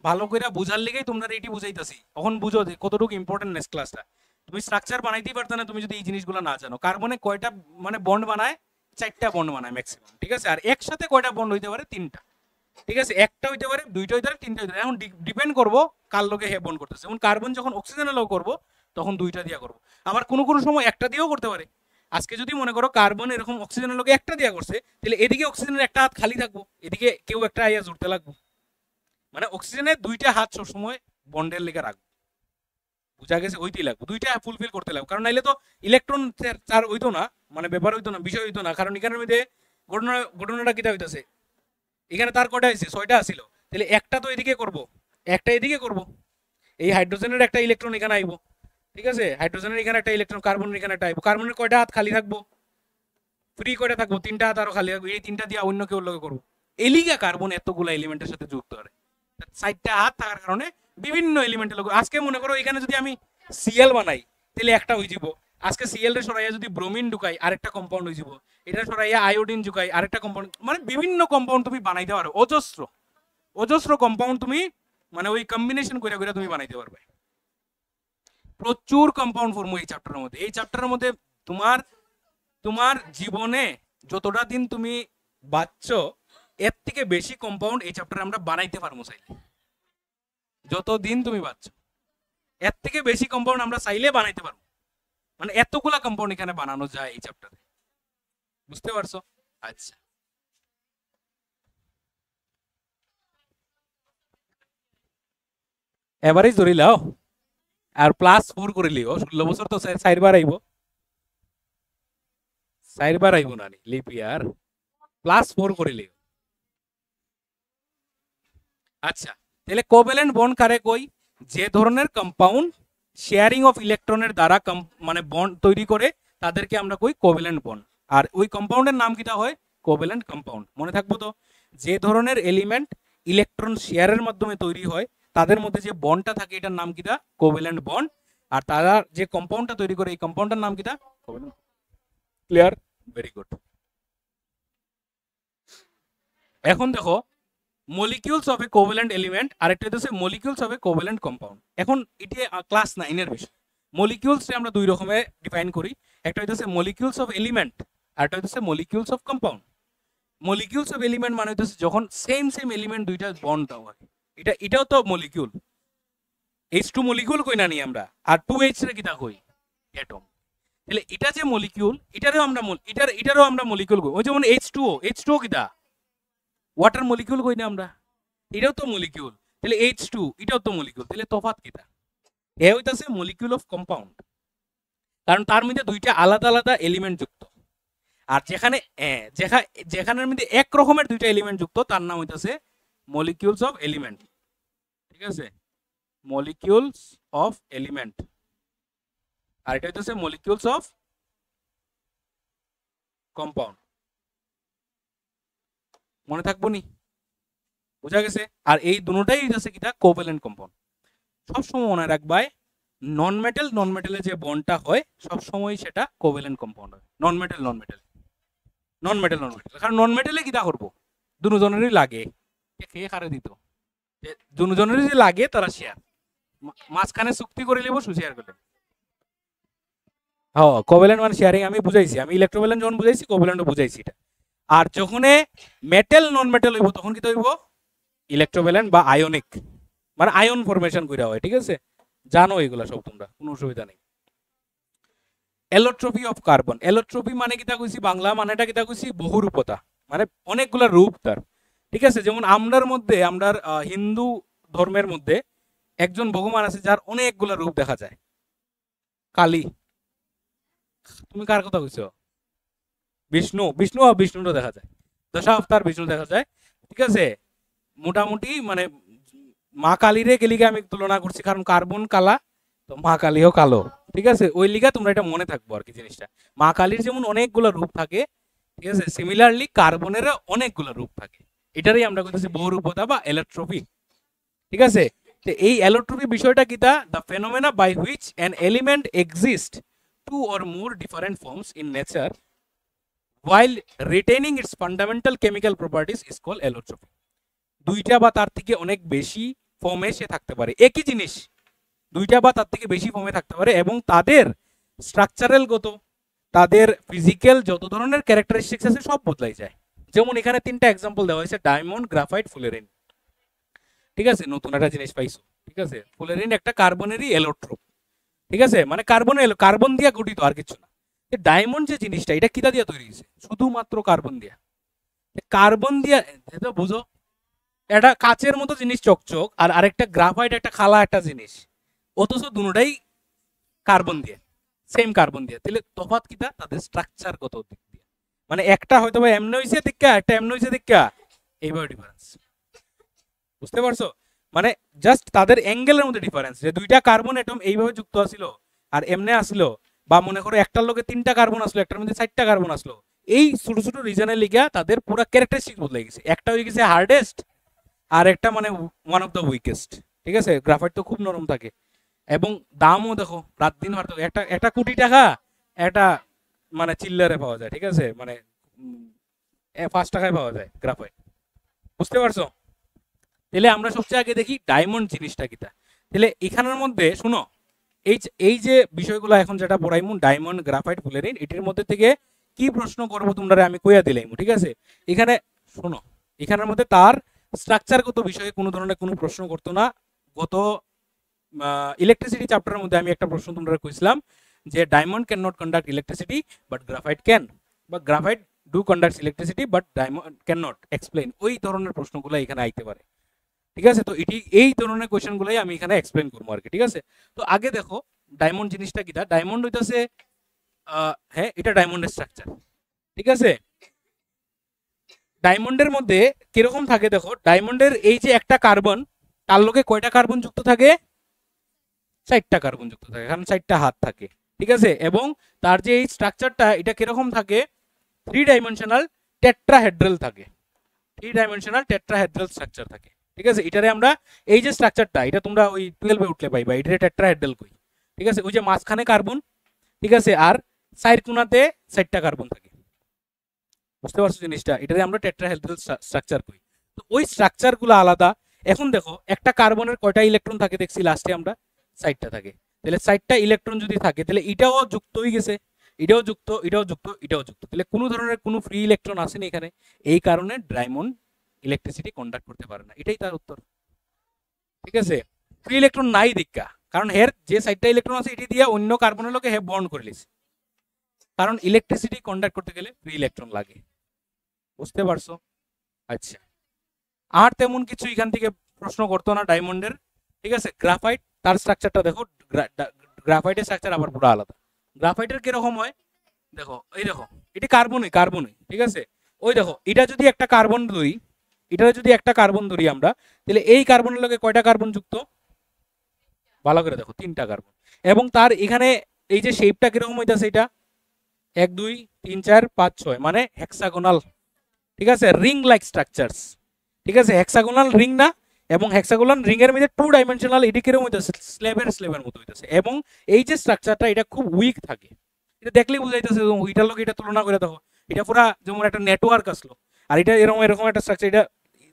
ভালো করে বুঝার লেগেই তোমরা এটি বুঝাইতাছি। এখন বুঝো যে কতটুকু ইম্পর্টেন্ট নেক্সট ক্লাসটা। তুমি স্ট্রাকচার বানাইতেই পারতো না তুমি যদি এই জিনিসগুলো না জানো। কার্বনে কয়টা মানে বন্ড বানায়? 4টা বন্ড বানায় ম্যাক্সিমাম। ঠিক আছে, আর একসাথে কয়টা বন্ড হইতে পারে? 3টা। ঠিক আছে, একটা হইতে পারে, 2টা হইতে পারে, 3টা হইতে পারে। এখন ডিপেন্ড করবো কার লগে হে বন্ড করতেছে। যেমন কার্বন যখন অক্সিজেনের লগে করবো তখন 2টা দিয়া করবো, আবার কোনো কোনো সময় একটা দিয়েও করতে পারে। আজকে যদি মনে করো কার্বন এরকম অক্সিজেনের লগে একটা দিয়া করছে, তাহলে এদিকে অক্সিজেনের একটা হাত খালি থাকবো, এদিকে কেউ একটা আইয়া জুড়তে লাগবো। মানে অক্সিজেনের 2টা হাত সবসময় বন্ডের লেগে রাখবো। বুঝা গেছে? ওইতেই লাগবে, 2টা ফুলফিল করতে লাগবে, কারণ নাইলে তো ইলেকট্রন চার হইতো না, মানে ব্যাপার হইতো না, বিষয় হইতো না। কারণ এখানের মধ্যে ঘটনাটা কিটা হইতাছে, এখানে তার কয়টা হয়েছে? 6টা আসিল, তাহলে একটা তো এদিকে করব, একটা এদিকে করব। এই হাইড্রোজেনের একটা ইলেকট্রন এখানে আইবো। ঠিক আছে, হাইড্রোজেনের এখানে একটা ইলেকট্রন, কার্বনের এখানে একটা আইবো। কার্বনের কয়টা হাত খালি থাকবো? ফ্রি কয়টা থাকবো? 3টা হাত আরো খালি থাকবো। এই 3টা দিয়ে অন্য কেউ লগে করবো। এলিগা কার্বন এতগুলা এলিমেন্টের সাথে যুক্ত হয়, 4টা হাত থাকার কারণে বিভিন্ন এলিমেন্টের লগে। আজকে মনে করো এখানে যদি আমি সিএল বানাই, তাহলে একটা হয়ে যাব। আজকে সিএল রে সরাইয়া যদি ব্রোমিন ঢুকাই, আরেকটা কম্পাউন্ড হয়ে যাব। এটা সরাইয়া আয়োডিন ঢুকাই, আরেকটা কম্পাউন্ড। মানে বিভিন্ন কম্পাউন্ড তুমি বানাইতে পারো, অজস্র অজস্র কম্পাউন্ড তুমি মানে ওই কম্বিনেশন করে করে তুমি বানাইতে পারবে। প্রচুর কম্পাউন্ড ফর্ম এই চ্যাপ্টারের মধ্যে। এই চ্যাপ্টারের মধ্যে তোমার তোমার জীবনে যতটা দিন তুমি বাঁচছো, এর থেকে বেশি কম্পাউন্ড এই চ্যাপ্টারে আমরা বানাইতে পারবো চাইলে। যতদিন তুমি বাঁচছো, এর থেকে বেশি কম্পাউন্ড আমরা চাইলে বানাইতে পারবো। মানে এতগুলা কম্পাউন্ড এখানে বানানো যায় এই চ্যাপ্টারে। বুঝতে পারছো? আচ্ছা, এভারেজ ধরে লাও আর +4 করে লিও। 16 বছর তো 4বার আইব, 4বার আইব না লিপ ইয়ার, +4 করে লিও। আচ্ছা, তাহলে কোভ্যালেন্ট বন্ড কারে কই? যে ধরনের কম্পাউন্ড শেয়ারিং অফ ইলেকট্রনের দ্বারা মানে বন্ড তৈরি করে তাদেরকে আমরা কই কোভ্যালেন্ট বন্ড। আর ওই কম্পাউন্ডের নাম কিটা হয়? Covalent compound. মনে থাকবো তো? যে ধরনের এলিমেন্ট ইলেকট্রন শেয়ারের মাধ্যমে তৈরি হয়, তাদের মধ্যে যে বন্ডটা থাকে এটার নাম কিটা? Covalent bond. আর তারা যে কম্পাউন্ডটা তৈরি করে এই কম্পাউন্ডের নাম কিটা? কোভ্যালেন্ট। ক্লিয়ার? Very good. এখন দেখো, molecules of A covalent element, আরেকটা হচ্ছে molecules of A covalent compound. এখন এটি ক্লাস 9 এর বিষয়। মলিকিউলস আমরা দুই রকমে ডিফাইন করি, একটা হচ্ছে মলিকিউলস অফ এলিমেন্ট, আর একটা হচ্ছে molecules of compound. Molecules of element মানে হচ্ছে যখন সেম সেম এলিমেন্ট দুইটা বন্ড দেওয়া হয়, এটাও তো মলিকিউল। H2 মলিকিউল কই না নি আমরা, আর 2H রে কিটা কই? অ্যাটম। তাহলে এটা যে মলিকিউল, এটারও আমরা মলিকিউল কই। ওই যেমন H2O কিটা? ওয়াটার মলিকিউল কই না আমরা, এটাও তো মলিকিউল। তাহলে H2 এটাও তো মলিকিউল। তাহলে তফাৎ কিটা? এ হইতাছে মলিকিউল অফ কম্পাউন্ড, কারণ তার মধ্যে দুইটা আলাদা আলাদা এলিমেন্ট যুক্ত। আর যেখানের মধ্যে এক রকমের দুইটা এলিমেন্ট যুক্ত তার নাম হইতাছে মলিকিউলস অফ এলিমেন্ট। ঠিক আছে, মলিকিউলস অফ এলিমেন্ট। আর এটা হইতাছে মলিকিউলস অফ কম্পাউন্ড। মনে থাকবো নি? বুঝা গেছে? আর এই দুটোটাই হইতাছে কিটা? Covalent compound. সবসময় মনে রাখবাই, নন মেটালে যে বন্ডটা হয় সবসময় সেটা কোভ্যালেন্ট কম্পাউন্ড হয়। নন মেটাল কারণ নন মেটালে কিটা করবো? দুজনেরই লাগে, খেয়ে খারে দিত, দুজনেরই যে লাগে তারা শেয়ার, মাঝখানে চুক্তি করে নেবো, শেয়ার করে। হ্যাঁ, কোভ্যালেন্ট মানে শেয়ারিং আমি বুঝাইছি, আমি ইলেকট্রোভ্যালেন্ট যখন বুঝাইছি কোভ্যালেন্টও বুঝাইছি এটা। আর যখন মেটাল নন মেটাল হইব তখন কি হইব ইলেকট্রোভ্যালেন্ট বা আয়নিক, মানে আয়ন ফরমেশন কইরা হয়, ঠিক আছে, জানো এগুলা সব তোমরা, কোনো অসুবিধা নেই। এলোট্রপি অফ কার্বন, এলোট্রপি মানে কিতা কইছি, বাংলা মানেটা কিতা কইছি, বহুরূপতা, মানে অনেকগুলা রূপ তার, ঠিক আছে। যেমন আমরার মধ্যে, আমরার হিন্দু ধর্মের মধ্যে একজন ভগবান আছে যার অনেকগুলা রূপ দেখা যায়, কালী। তুমি কার কথা কইছো? বিষ্ণু, বিষ্ণু আর বিষ্ণুরও দেখা যায়, দশাবতার বিষ্ণু দেখা যায়, ঠিক আছে। মোটামুটি মানে মা কালীরে কেলিকে আমি তুলনা করছি, কারণ কার্বন কালা, তো মা কালীও কালো, ঠিক আছে, ওই লিগা তোমরা এটা মনে থাকবো আর কি জিনিসটা। মা কালীর যেমন অনেকগুলো রূপ থাকে, ঠিক আছে, সিমিলারলি কার্বনেরও অনেকগুলো রূপ থাকে, এটারই আমরা কইতেছি বহুরূপতা বা এলোট্রপি, ঠিক আছে। তো এই এলোট্রপি বিষয়টা কিতা, the phenomena by which an element exist two or more different forms in nature while retaining its fundamental chemical properties is called allotropy। দুইটা বা তার থেকে অনেক বেশি ফর্মে সে থাকতে পারে, একই জিনিস দুইটা বা তার থেকে বেশি ফর্মে থাকতে পারে, এবং তাদের স্ট্রাকচারাল গত, তাদের ফিজিক্যাল যত ধরনের ক্যারেক্টারিস্টিক্স আছে সব বদলাই যায়। যেমন এখানে তিনটা এক্সাম্পল দেওয়া হয়েছে, ডায়মন্ড, গ্রাফাইট, ফুলেরিন, ঠিক আছে, নতুন একটা জিনিস পাইছো, ঠিক আছে। ফুলেরিন একটা কার্বনেরই এলোট্রোপ, ঠিক আছে, মানে কার্বন দিয়ে গঠিত, আর কিছু না। ডায়মন্ড যে জিনিসটা, এটা কিটা দিয়ে তৈরি হয়েছে, শুধুমাত্র কার্বন দিয়া, কার্বন দিয়া, এটা বুঝো, এটা কাচের মতো জিনিস চকচক, আর আরেকটা গ্রাফাইট, একটা খালা একটা জিনিস, অথচ দুটোটাই কার্বন দিয়ে, সেম কার্বন দিয়ে, তাহলে তফাৎ কিটা, তাদের স্ট্রাকচার গত দিক দিয়ে, মানে একটা হয়তো বা এমনি হয়েছে দেখা, একটা এমনি হয়েছে দেখা, এইভাবে ডিফারেন্স, বুঝতে পারছো? মানে জাস্ট তাদের অ্যাঙ্গেলের মধ্যে ডিফারেন্স, যে দুইটা কার্বন এটম এইভাবে যুক্ত আসলো আর এমনি আসলো, বা মনে করো একটার লোকে তিনটা কার্বন আসলো, একটার মধ্যে চারটা কার্বন আসলো, এই ছোট ছোট রিজনের লিগা তাদের পুরো ক্যারেক্টারিস্টিক বদলে গেছে, একটা হয়ে গেছে হার্ডেস্ট, আর একটা মানে ওয়ান অফ দ্য উইকেস্ট, ঠিক আছে। গ্রাফাইট তো খুব নরম থাকে, এবং দামও দেখো রাত দিন বাড়তে, একটা একটা কোটি টাকা একটা মানে চিল্লারে পাওয়া যায়, ঠিক আছে, মানে 5 টাকায় পাওয়া যায় গ্রাফাইট, বুঝতে পারছো? তাহলে আমরা সবচেয়ে আগে দেখি ডায়মন্ড জিনিসটা কিটা। তাহলে এখানের মধ্যে শুনো, এই যে বিষয়গুলো এখন যেটা পড়াইমু, ডায়মন্ড, গ্রাফাইট, ফুলেরিন, এটির মধ্যে থেকে কি প্রশ্ন করবো তোমরা আমি কইয়া দিলাইমু, ঠিক আছে। এখানে শুনো, এখানের মধ্যে তার স্ট্রাকচারগত বিষয়ে কোনো ধরনের কোনো প্রশ্ন করতো না। গত ইলেকট্রিসিটি চ্যাপ্টারের মধ্যে আমি একটা প্রশ্ন তোমরা কইছিলাম যে diamond can not conduct electricity but graphite can, বা graphite do conduct electricity but diamond can not explain, ওই ধরনের প্রশ্নগুলো এখানে আইতে পারে, ঠিক আছে। তো এটি এই ধরনের কোয়েশ্চেনগুলোই আমি এখানে এক্সপ্লেন করবো আর কি, ঠিক আছে। তো আগে দেখো ডায়মন্ড জিনিসটা কিটা। ডায়মন্ড হইতাছে, হ্যাঁ, এটা ডায়মন্ডের স্ট্রাকচার, ঠিক আছে। ডায়মন্ডের মধ্যে কিরকম থাকে দেখো, ডায়মন্ডের এই যে একটা কার্বন, তার লোকে কয়টা কার্বন যুক্ত থাকে, 4টা কার্বন যুক্ত থাকে, কারণ 4টা হাত থাকে, ঠিক আছে। এবং তার যে এই স্ট্রাকচারটা, এটা কিরকম থাকে, 3 ডাইমেনশনাল টেট্রাহেড্রাল থাকে, 3 ডাইমেনশনাল টেট্রাহেড্রাল স্ট্রাকচার থাকে, ঠিক আছে। এটারে আমরা, এই যে স্ট্রাকচারটা, এটা তোমরা ওই 12-এ উঠলে পাইবা, এটারে টেট্রাহেড্রাল কই, ঠিক আছে। ওই যে মাঝখানে কার্বন, ঠিক আছে, আর সাইড কোণাতে 4টা কার্বন থাকে, বুঝতে পারছো জিনিসটা, এটারে আমরা টেট্রাহেড্রাল স্ট্রাকচার কই। তো ওই স্ট্রাকচারগুলো আলাদা। এখন দেখো একটা কার্বনের কয়টা ইলেকট্রন থাকে দেখছি লাস্টে আমরা, 4টা থাকে। তাহলে 4টা ইলেকট্রন যদি থাকে, তাহলে এটাও যুক্ত হয়ে গেছে, এটাও যুক্ত, এটাও যুক্ত, এটাও যুক্ত, তাহলে কোনো ধরনের কোনো ফ্রি ইলেকট্রন আসেনি এখানে, এই কারণে ডায়মন্ড ইলেকট্রিসিটি কন্ডাক্ট করতে পারে না, এটাই তার উত্তর, ঠিক আছে। ফ্রি ইলেকট্রন নাই দীক্ষা, কারণ হের যে 4টা ইলেকট্রন আছে এটি দিয়ে অন্য কার্বনের লোকে হে বন্ড করে লিছে, কারণ ইলেকট্রিসিটি কন্ডাক্ট করতে গেলে ফ্রি ইলেকট্রন লাগে, বুঝতে পারছো? আচ্ছা, আর তেমন কিছু এখান থেকে প্রশ্ন করতো না ডায়মন্ডের, ঠিক আছে। গ্রাফাইট, তার স্ট্রাকচারটা দেখো, গ্রাফাইটের স্ট্রাকচার আবার পুরো আলাদা। গ্রাফাইটের কিরকম হয় দেখো, এই দেখো, এটি কার্বনই, কার্বনই, ঠিক আছে। ওই দেখো, এটা যদি একটা কার্বন ধরি, এটা যদি একটা কার্বন ধরি আমরা, তাহলে এই কার্বনের লগে কয়টা কার্বন যুক্ত, ভালো করে দেখো, 3টা কার্বন। এবং তার এখানে এই যে শেপটা কিরকম হইতাছে, এটা 1 2 3 4 5 6, মানে হেক্সাগোনাল, ঠিক আছে, রিং লাইক স্ট্রাকচারস, ঠিক আছে, হেক্সাগোনাল রিং না, এবং হেক্সাগোনাল রিং এর মধ্যে 2 ডাইমেনশনাল, এটি কিরকম হইতাছে, স্ল্যাবের মতো হইতাছে। এবং এই যে স্ট্রাকচারটা, এটা খুব উইক থাকে, এটা দেখলেই বুঝাইতেছে, ওইটার লোক এটা তুলনা করে দেখো, এটা পুরা যেমন একটা নেটওয়ার্ক আসলো, আর এটা এরকম এরকম একটা স্ট্রাকচার, এটা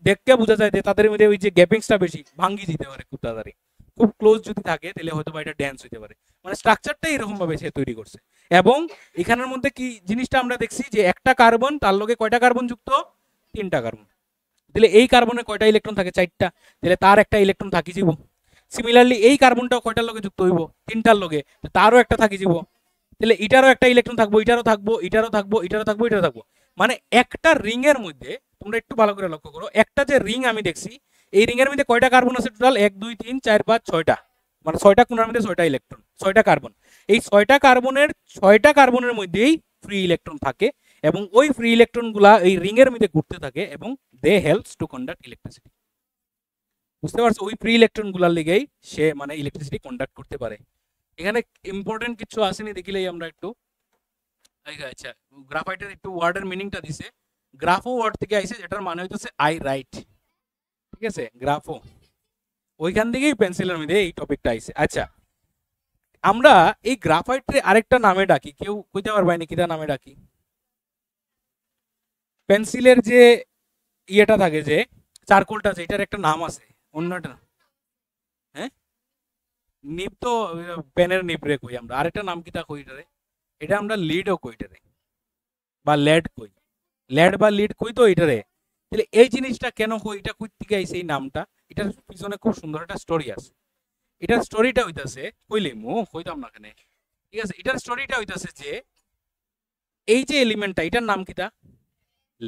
দেখতে বোঝা যায় যে তাদের মধ্যে ওই যে গ্যাপিংসটা বেশি, ভাঙ্গি যেতে পারে খুব তাড়াতাড়ি, খুব ক্লোজ যদি থাকে তাহলে হয়তো বা এটা ডেন্স হইতে পারে। মানে স্ট্রাকচারটা এরকম ভাবে সে তৈরি করছে। এবং এখানের মধ্যে কি জিনিসটা আমরা দেখছি যে একটা কার্বন তার লগে কয়টা কার্বন যুক্ত, 3টা কার্বন। তাহলে এই কার্বনে কয়টা ইলেকট্রন থাকে, 4টা, তাহলে তার একটা ইলেকট্রন থাকি যাব। সিমিলারলি এই কার্বনটাও কয়টার লগে যুক্ত হইব, 3টার লগে, তারও একটা থাকি যাব। তাহলে এটারও একটা ইলেকট্রন থাকবো, এটারও থাকবো, এটারও থাকবো, এটারও থাকবো, এটারও থাকবো। মানে একটা রিং এর মধ্যে তোমরা একটু ভালো করে লক্ষ্য করো, একটা যে রিং আমি দেখছি এই রিং এর মধ্যে কয়টা কার্বন আছে টোটাল, 1 2 3 4 5 6টা, মানে 6টা কোণার মধ্যে 6টা ইলেকট্রন, 6টা কার্বন। এই 6টা কার্বনের মধ্যেই ফ্রি ইলেকট্রন থাকে এবং ওই ফ্রি ইলেকট্রন গুলা এই রিং এর মধ্যে ঘুরতে থাকে এবং দে হেল্পস টু কন্ডাক্ট ইলেকট্রিসিটি। বুঝতে পারছো, ওই ফ্রি ইলেকট্রন গুলার লেগেই সে মানে ইলেকট্রিসিটি কন্ডাক্ট করতে পারে। এখানে ইম্পর্টেন্ট কিছু আসেনি দেখিলেই আমরা একটু, আচ্ছা গ্রাফাইটের একটু ওয়ার্ডের মিনিংটা দিছে, গ্রাফো ওয়ার্ড থেকে আইছে যেটার মানে হইতেছে আই রাইট, ঠিক আছে, গ্রাফো, ওইখান থেকেই পেন্সিলের মধ্যে এই টপিকটা আইছে। আচ্ছা আমরা এই গ্রাফাইটের আরেকটা নামে ডাকি, কেউ কইতে পারবে নাকি কিটা নামে ডাকি? পেন্সিলের যে ইয়েটা থাকে, যে চারকোলটা আছে, এটার একটা নাম আছে, অন্যটা, হ্যাঁ নিব তো পেনের নিব রে কই আমরা, আরেকটা নাম কিটা কই এটারে, এটা আমরা লিডও কই এটারে, বা লেড কই, লেড বা লিড কই তো এটারে। তাহলে এই জিনিসটা কেন কই, এটা কই থেকে আইছে এই নামটা, এটার পিছনে খুব সুন্দর একটা স্টোরি আছে। এটার স্টোরিটা হইতাছে, কইলে মু কইতাম না কেন, ঠিক আছে, এটার স্টোরিটা হইতাছে যে এই যে এলিমেন্টটা এটার নাম কিটা,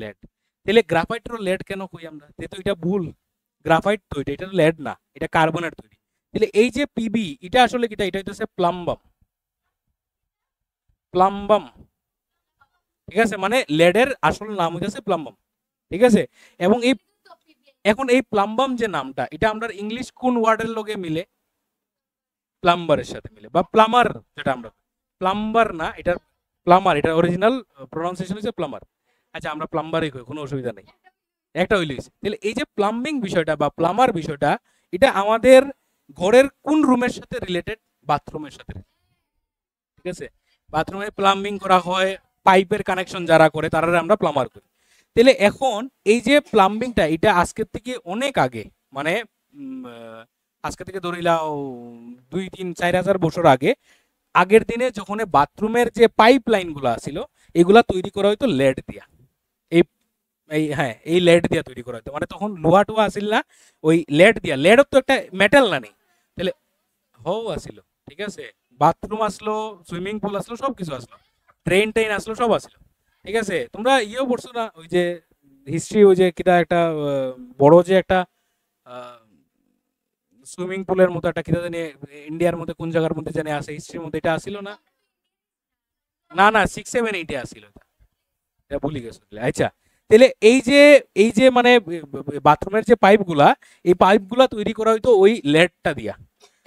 লেড। তাহলে গ্রাফাইটের লেড কেন কই আমরা, তো এটা ভুল, গ্রাফাইট তো এটা লেড না, এটা কার্বনের তৈরি। তাহলে এই যে পিবি এটা আসলে কিটা, এটা হইতাছে প্লাম্বাম, প্লাম্বাম, ঠিক আছে, মানে লেডের আসল নাম হইতাছে প্লাম্বাম, ঠিক আছে। এবং এই এখন এই প্লাম্বাম যে নামটা, এটা আমরা ইংলিশ কোন ওয়ার্ডের লগে মিলে, প্লাম্বারের সাথে মিলে, বা প্লামার, যেটা আমরা প্লাম্বার না, এটা প্লামার, এটা অরিজিনাল প্রোনাউন্সিয়েশন হচ্ছে প্লামার। আচ্ছা আমরা প্লাম্বারই কই, কোনো অসুবিধা নেই, একটা হইলে হইছে। তাহলে এই যে প্লাম্বিং বিষয়টা বা প্লামার বিষয়টা, এটা আমাদের ঘরের কোন রুমের সাথে রিলেটেড, বাথরুমের সাথে, ঠিক আছে, বাথরুমে প্লাম্বিং করা হয়, পাইপের কানেকশন যারা করে তারা আমরা প্লামার করি। তাহলে এখন এই যে প্লাম্বিংটা, এটা আজকের থেকে অনেক আগে, মানে আজকে থেকে ধরিলাও 2 3 4 হাজার বছর আগে, আগের দিনে যখন বাথরুমের যে পাইপ লাইন গুলা ছিল এগুলা তৈরি করা হইতো লেড দিয়া, এই এই হ্যাঁ এই লেড দিয়া তৈরি করা হইতো, মানে তখন লোহা টোহা আসিল না, ওই লেড দিয়া, লেডও তো একটা মেটাল না নেই, তাহলে হও আসিল, ঠিক আছে, বাথরুম আসলো, সুইমিং পুল আসলো, সবকিছু আসলো, ট্রেন ট্রেন আসলো, সব আসলো, ঠিক আছে। তোমরা ইয়েও পড়ছো না, ওই যে হিস্ট্রি, ওই যে কিটা একটা বড় যে একটা সুইমিং পুলের মতো একটা কিটা জানি ইন্ডিয়ার মধ্যে কোন জায়গার মধ্যে জানি আছে, হিস্ট্রির মধ্যে এটা আসিল না, না না 6 7 8 আসিল, এটা ভুলে গেছো। আচ্ছা তাহলে এই যে মানে বাথরুমের যে পাইপগুলা, এই পাইপগুলা তৈরি করা হইতো ওই লেডটা দিয়া,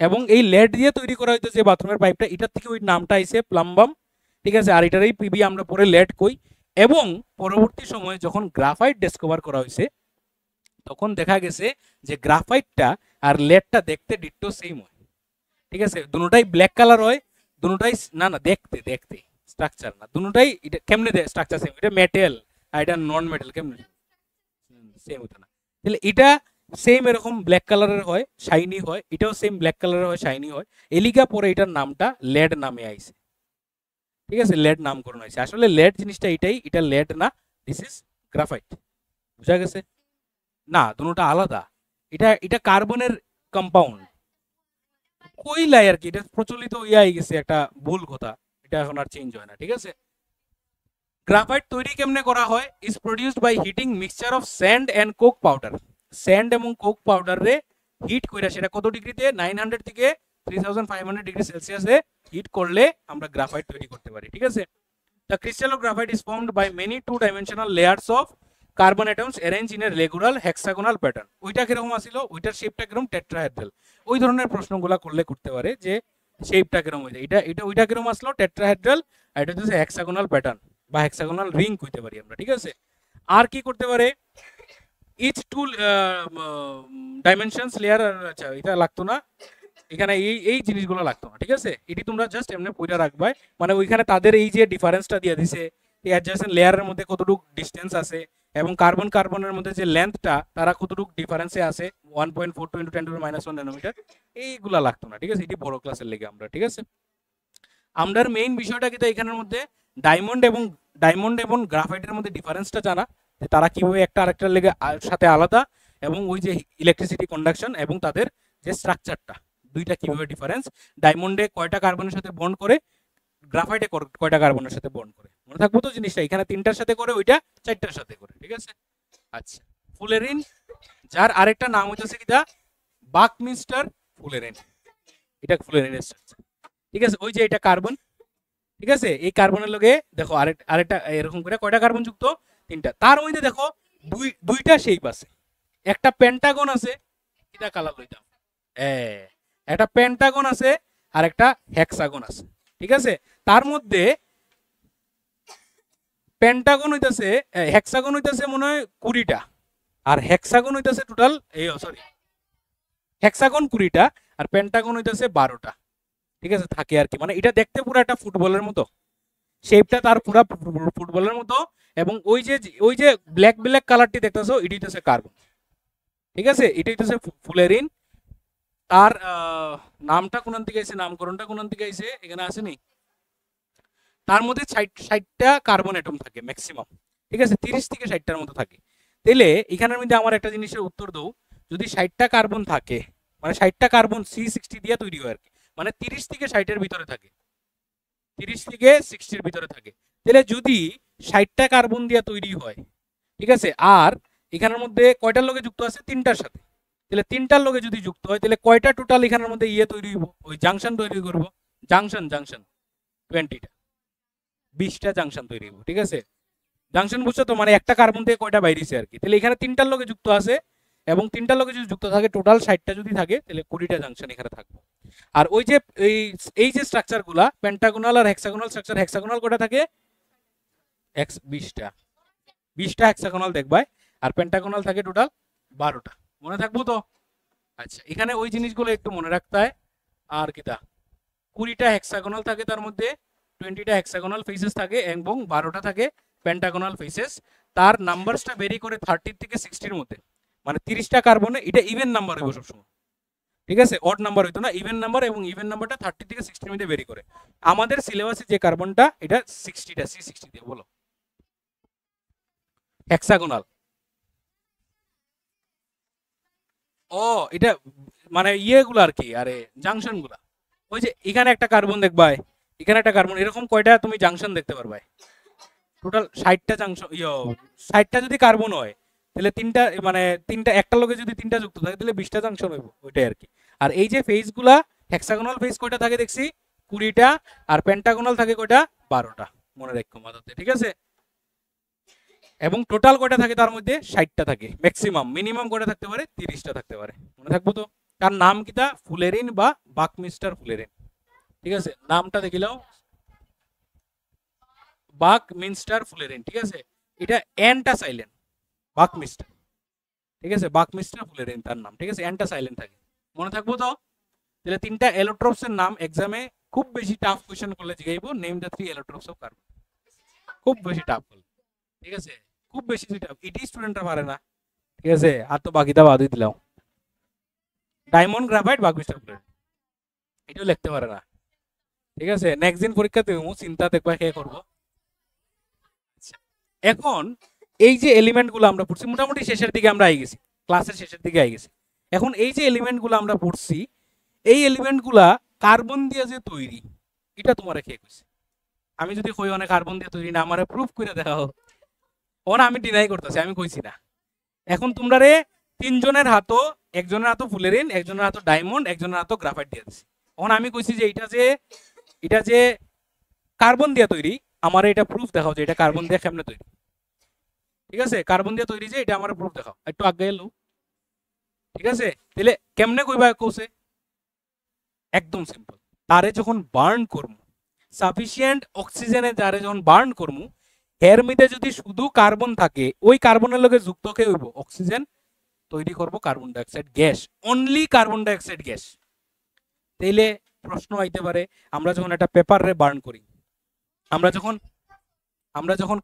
এবং এই লেড দিয়ে তৈরি করা হইতো যে বাথরুমের পাইপটা, এটার থেকে ওই নামটা আইছে প্লাম্বাম, ঠিক আছে, আর এটারই পিবি আমরা পরে লেড কই। এবং পরবর্তী সময়ে যখন গ্রাফাইট ডিসকভার করা হয়েছে তখন দেখা গেছে যে গ্রাফাইটটা আর লেডটা দেখতে ডিট্টো সেম হয়, ঠিক আছে, দুটোটাই ব্ল্যাক কালার হয়, দুটোটাই না না দেখতে দেখতে স্ট্রাকচার না, দুটোটাই এটা কেমনে স্ট্রাকচার সেম, এটা মেটেল আর এটা নন মেটেল, কেমনে সেম হতো না। তাহলে এটা সেম এরকম ব্ল্যাক কালারের হয়, শাইনি হয়, এটাও সেম ব্ল্যাক কালারের হয়, শাইনি হয়, এলিগা পরে এটার নামটা লেড নামে আইছে, ঠিক আছে, লেড নামকরণ হয়েছে। আসলে লেড জিনিসটা এটাই, এটা লেড না, দিস ইজ গ্রাফাইট, বুঝা গেছে? না দুটোটা আলাদা, এটা এটা কার্বনের কম্পাউন্ড, কইলাই আর কি, এটা প্রচলিত হয়ে গেছে একটা ভুল কথা, এটা এখন আর চেঞ্জ হয় না, ঠিক আছে। গ্রাফাইট তৈরি কেমনে করা হয়, is produced by heating mixture of sand and coke powder, sand এবং কোক পাউডার রে হিট কইরা, সেটা কত ডিগ্রিতে, 900 থেকে 3500 ডিগ্রি সেলসিয়াসে হিট করলে আমরা গ্রাফাইট তৈরি করতে পারি, ঠিক আছে। The crystal of graphite is formed by many two-dimensional layers of carbon atoms arranged in a regular hexagonal pattern. ওইটা কিরকম আসিল, ওইটার শেপটা কিরকম, টেট্রাহেড্রাল, ওই ধরনের প্রশ্নগুলো করলে করতে পারে যে শেপটা কিরকম হয়ে যায়, এটা এটা ওইটা কিরকম আসলো, টেট্রাহেড্রাল, আর এটা হচ্ছে হেক্সাগোনাল প্যাটার্ন বা হেক্সাগোনাল রিং কইতে পারি আমরা, ঠিক আছে। আর কি করতে পারে, ইচ টু ডাইমেনশনস লেয়ার, আচ্ছা এটা লাগতো না এখানে, এই এই জিনিসগুলো লাগতো না, ঠিক আছে, এটি তোমরা জাস্ট এমনি পয়রা রাখবা, মানে ওইখানে তাদের এই যে ডিফারেন্সটা দিয়ে দিছে, এই অ্যাডজাসেন্ট লেয়ারের মধ্যে কতটুকু ডিসটেন্স আছে, এবং কার্বন কার্বনের মধ্যে যে লেন্থটা তারা কতটুকু ডিফারেন্সে আছে 1.42 × 10⁻⁻1 ন্যানোমিটার, এইগুলা লাগতো না, ঠিক আছে, এটি বড় ক্লাসের লেগে আমরা, ঠিক আছে। আমাদের মেইন বিষয়টা কিন্তু এখানের মধ্যে ডায়মন্ড এবং গ্রাফাইটের মধ্যে ডিফারেন্সটা জানা, যে তারা কিভাবে একটা আরেকটার লেগে সাথে আলাদা, এবং ওই যে ইলেকট্রিসিটি কন্ডাকশন এবং তাদের যে স্ট্রাকচারটা দুইটা কিভাবে ডিফারেন্স, ডায়মন্ডে কয়টা কার্বনের সাথে বন্ড করে, গ্রাফাইটে কয়টা কার্বনের সাথে বন্ড করে, মনে থাকবো তো জিনিসটা, এখানে 3টার সাথে করে, ওইটা 4টার সাথে করে, ঠিক আছে। আচ্ছা, ফুলেরিন, যার আরেকটা নাম হইতেছে কিটা বাকমিস্টার ফুলেরিন, এটা ফুলেরিনের স্ট্রাকচার, ঠিক আছে। ওই যে এটা কার্বন, ঠিক আছে, এই কার্বনের লগে দেখো আরেকটা এরকম করে কয়টা কার্বন যুক্ত, 3টা, তার মধ্যে দেখো দুইটা শেপ আছে, একটা পেন্টাগন আছে, এটা কালার লইতাম, একটা পেন্টাগন আছে আর একটা হেক্সাগন আছে, ঠিক আছে। তার মধ্যে পেন্টাগন হইতাছে, হেক্সাগন হইতাছে মনে হয় 20টা, আর হেক্সাগন হইতাছে টোটাল হেক্সাগন 20টা, আর পেন্টাগন হইতাছে 12টা, ঠিক আছে, থাকে আর কি, মানে এটা দেখতে পুরো একটা ফুটবলের মতো, শেপটা তার পুরো ফুটবলের মতো, এবং ওই যে ব্ল্যাক ব্ল্যাক কালারটি দেখতেছো, এটি হইতাছে কার্বন, ঠিক আছে, এটা হইতাছে ফুলেরিন। তার নামটা কোন দিকে আইছে, নামকরণটা কোন দিকে আইছে, এখানে আসেনি। তার মধ্যে 60টা কার্বন অ্যাটম থাকে ম্যাক্সিমাম, ঠিক আছে, 30 থেকে 60টার মতো থাকে। তাহলে এখানের মধ্যে আমার একটা জিনিসের উত্তর দাও, যদি 60টা কার্বন থাকে, মানে 60টা কার্বন C60 দিয়ে তৈরি হয় আর কি, মানে 30 থেকে 60-এর ভিতরে থাকে, 30 থেকে 60-এর ভিতরে থাকে, তাহলে যদি 60টা কার্বন দিয়ে তৈরি হয়, ঠিক আছে, আর এখানের মধ্যে কয়টার লগে যুক্ত আছে, 3টার সাথে, তাহলে 3টার লগে যদি যুক্ত হয়, তাহলে কয়টা টোটাল এখানের মধ্যে তৈরি হইব, ওই জাংশন তৈরি করব, জাংশন 20টা, 20টা জাংশন তৈরি হইব, ঠিক আছে। জাংশন বুঝছো তো, মানে একটা কার্বন থেকে কয়টা বাইরেছে আর কি, তাহলে এখানে 3টার লগে যুক্ত আছে, এবং 3টার লগে যদি যুক্ত থাকে, টোটাল 60টা যদি থাকে, তাহলে 20টা জাংশন এখানে থাকবে। আর ওই যে এই যে স্ট্রাকচারগুলা পেন্টাগোনাল আর হেক্সাগোনাল স্ট্রাকচার, হেক্সাগোনাল কয়টা থাকে, 20টা, 20টা হেক্সাগোনাল দেখবাই, আর পেন্টাগোনাল থাকে টোটাল 12টা, মনে থাকবো তো। আচ্ছা, এখানে ওই জিনিসগুলো একটু মনে রাখতে হয়। আর কিটা 20টা হেক্সাগোনাল থাকে, তার মধ্যে 20টা হেক্সাগোনাল ফেসেস থাকে, এবং 12টা থাকে পেন্টাগোনাল ফেসেস। তার নাম্বারসটা ভেরি করে 30 থেকে 60-এর মধ্যে, মানে 30টা কার্বনে এটা ইভেন নাম্বার হইব সবসময়, ঠিক আছে, অড নাম্বার হইতো না, ইভেন নাম্বার, এবং ইভেন নাম্বারটা 30 থেকে 60-এর মধ্যে ভেরি করে। আমাদের সিলেবাসে যে কার্বনটা, এটা 60টা, C60 দিয়ে, বলো হেক্সাগোনাল। ও, এটা মানে ইয়েগুলো আর কি, আরে জাংশন গুলা, ওই যে এখানে একটা কার্বন দেখবাই, এখানে একটা কার্বন, এরকম কয়টা তুমি জাংশন দেখতে পারবে, টোটাল 60টা জাংশন, 60টা যদি কার্বন হয়, তাহলে 3টা, মানে 3টা একটা লগে যদি 3টা যুক্ত থাকে, তাহলে 20টা জাংশন হইব, ওইটাই আর কি। আর এই যে ফেজগুলা, হেক্সাগোনাল ফেজ কয়টা থাকে দেখছি, 20টা, আর পেন্টাগোনাল থাকে কয়টা, 12টা, মনে রাখো মাথাতে, ঠিক আছে। এবং টোটাল কয়টা থাকে, তার মধ্যে 60টা থাকে ম্যাক্সিমাম, মিনিমাম কয়টা থাকতে পারে, 30টা থাকতে পারে, মনে থাকবো তো। তার নাম কিটা, ফুলেরিন বা বাকমিস্টার ফুলেরিন, ঠিক আছে, নামটা দেখিলাও, বাকমিস্টার ফুলেরিন, ঠিক আছে। এটা এনটা সাইলেন্ট, বাকমিস্টার, ঠিক আছে, বাকমিস্টার ফুলেরিন তার নাম, ঠিক আছে, এনটা সাইলেন্ট থাকে, মনে থাকবো তো। তাহলে 3টা এলোট্রপসের নাম এক্সামে খুব বেশি টাফ কোশ্চেন করলে জিগাইবো, নেম দ্য 3 এলোট্রপস অফ কার্বন, খুব বেশি টাফ করলে, ঠিক আছে, খুব বেশি টাফ, ইটি স্টুডেন্টরা পারে না, ঠিক আছে। আর তো বাকিটা বাদই দিলাম, ডায়মন্ড গ্রাফাইট বাকমিস্টার ফুলেরিন, এটাও লিখতে পারে না, ঠিক আছে। নেক্সট দিন পরীক্ষাতে চিন্তা দেখবা কে করবো। এখন এই যে এলিমেন্টগুলো আমরা পড়ছি, মোটামুটি শেষের দিকে আমরা আই গেছি, ক্লাসের শেষের দিকে আই গেছি। এখন এই যে এলিমেন্টগুলো আমরা পড়ছি, এই এলিমেন্টগুলা কার্বন দিয়ে যে তৈরি, এটা তোমার কে কইছে? আমি যদি কই অনেক কার্বন দিয়ে তৈরি না, আমারে প্রুফ করে দেখাও, ওরা আমি ডিনাই করতেছি, আমি কইছি না। এখন তোমরা রে 3জনের হাতও, একজনের হাতও ফুলেরিন, একজনের হাতও ডায়মন্ড, একজনের হাতও গ্রাফাইট দিয়ে দিছি। এখন আমি কইছি যে এটা যে কার্বন দিয়ে তৈরি, আমার এটা প্রুফ দেখাও যে এটা কার্বন দিয়ে কেমনে তৈরি, ঠিক আছে, কার্বন দিয়ে তৈরি যে, এটা আমার প্রুফ দেখাও, একটু আগে এলো, ঠিক আছে। তাহলে কেমনে কইবা কইছে, একদম সিম্পল, তারে যখন বার্ন করমু, সাফিসিয়েন্ট অক্সিজেনে যারে যখন বার্ন করমু, এর মধ্যে যদি শুধু কার্বন থাকে, ওই কার্বনের লগে যুক্ত কে হইব অক্সিজেন, তৈরি করব carbon dioxide gas, only carbon dioxide gas. তাইলে প্রশ্ন আইতে পারে, আমরা যখন একটা পেপারে বার্ন করি, আমরা যখন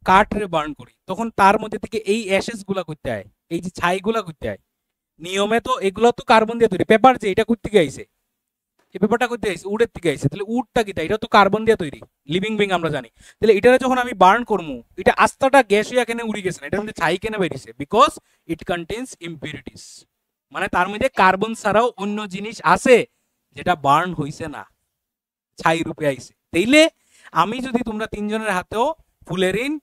কাঠরে বার্ন করি তখন তার মধ্যে থেকে এই অ্যাশেস গুলা করতে হয়, এই যে ছাইগুলা করতে হয়। নিয়মে তো এগুলো তো কার্বন দিয়ে তৈরি, পেপার যে এটা করতে আইছে, এই পেপারটা করতে আইছে উডের থেকে আইছে, তাহলে উডটা কি এটা তো কার্বন দিয়ে তৈরি, লিভিং বিং আমরা জানি। তাহলে এটারে যখন আমি বার্ন করবো এটা আস্তাটা গ্যাস হইয়া কেন উড়ি গেছে না, এটার মধ্যে ছাই কেন বেরিয়েছে, বিকজ ইট কন্টেন্স ইম্পিউরিটিস, মানে তার মধ্যে কার্বন ছাড়াও অন্য জিনিস আছে যেটা বার্ন হইছে না, ছাই রূপে আইছে। তাইলে আমি যদি তোমরা তিনজনের হাতেও ফুলেরিন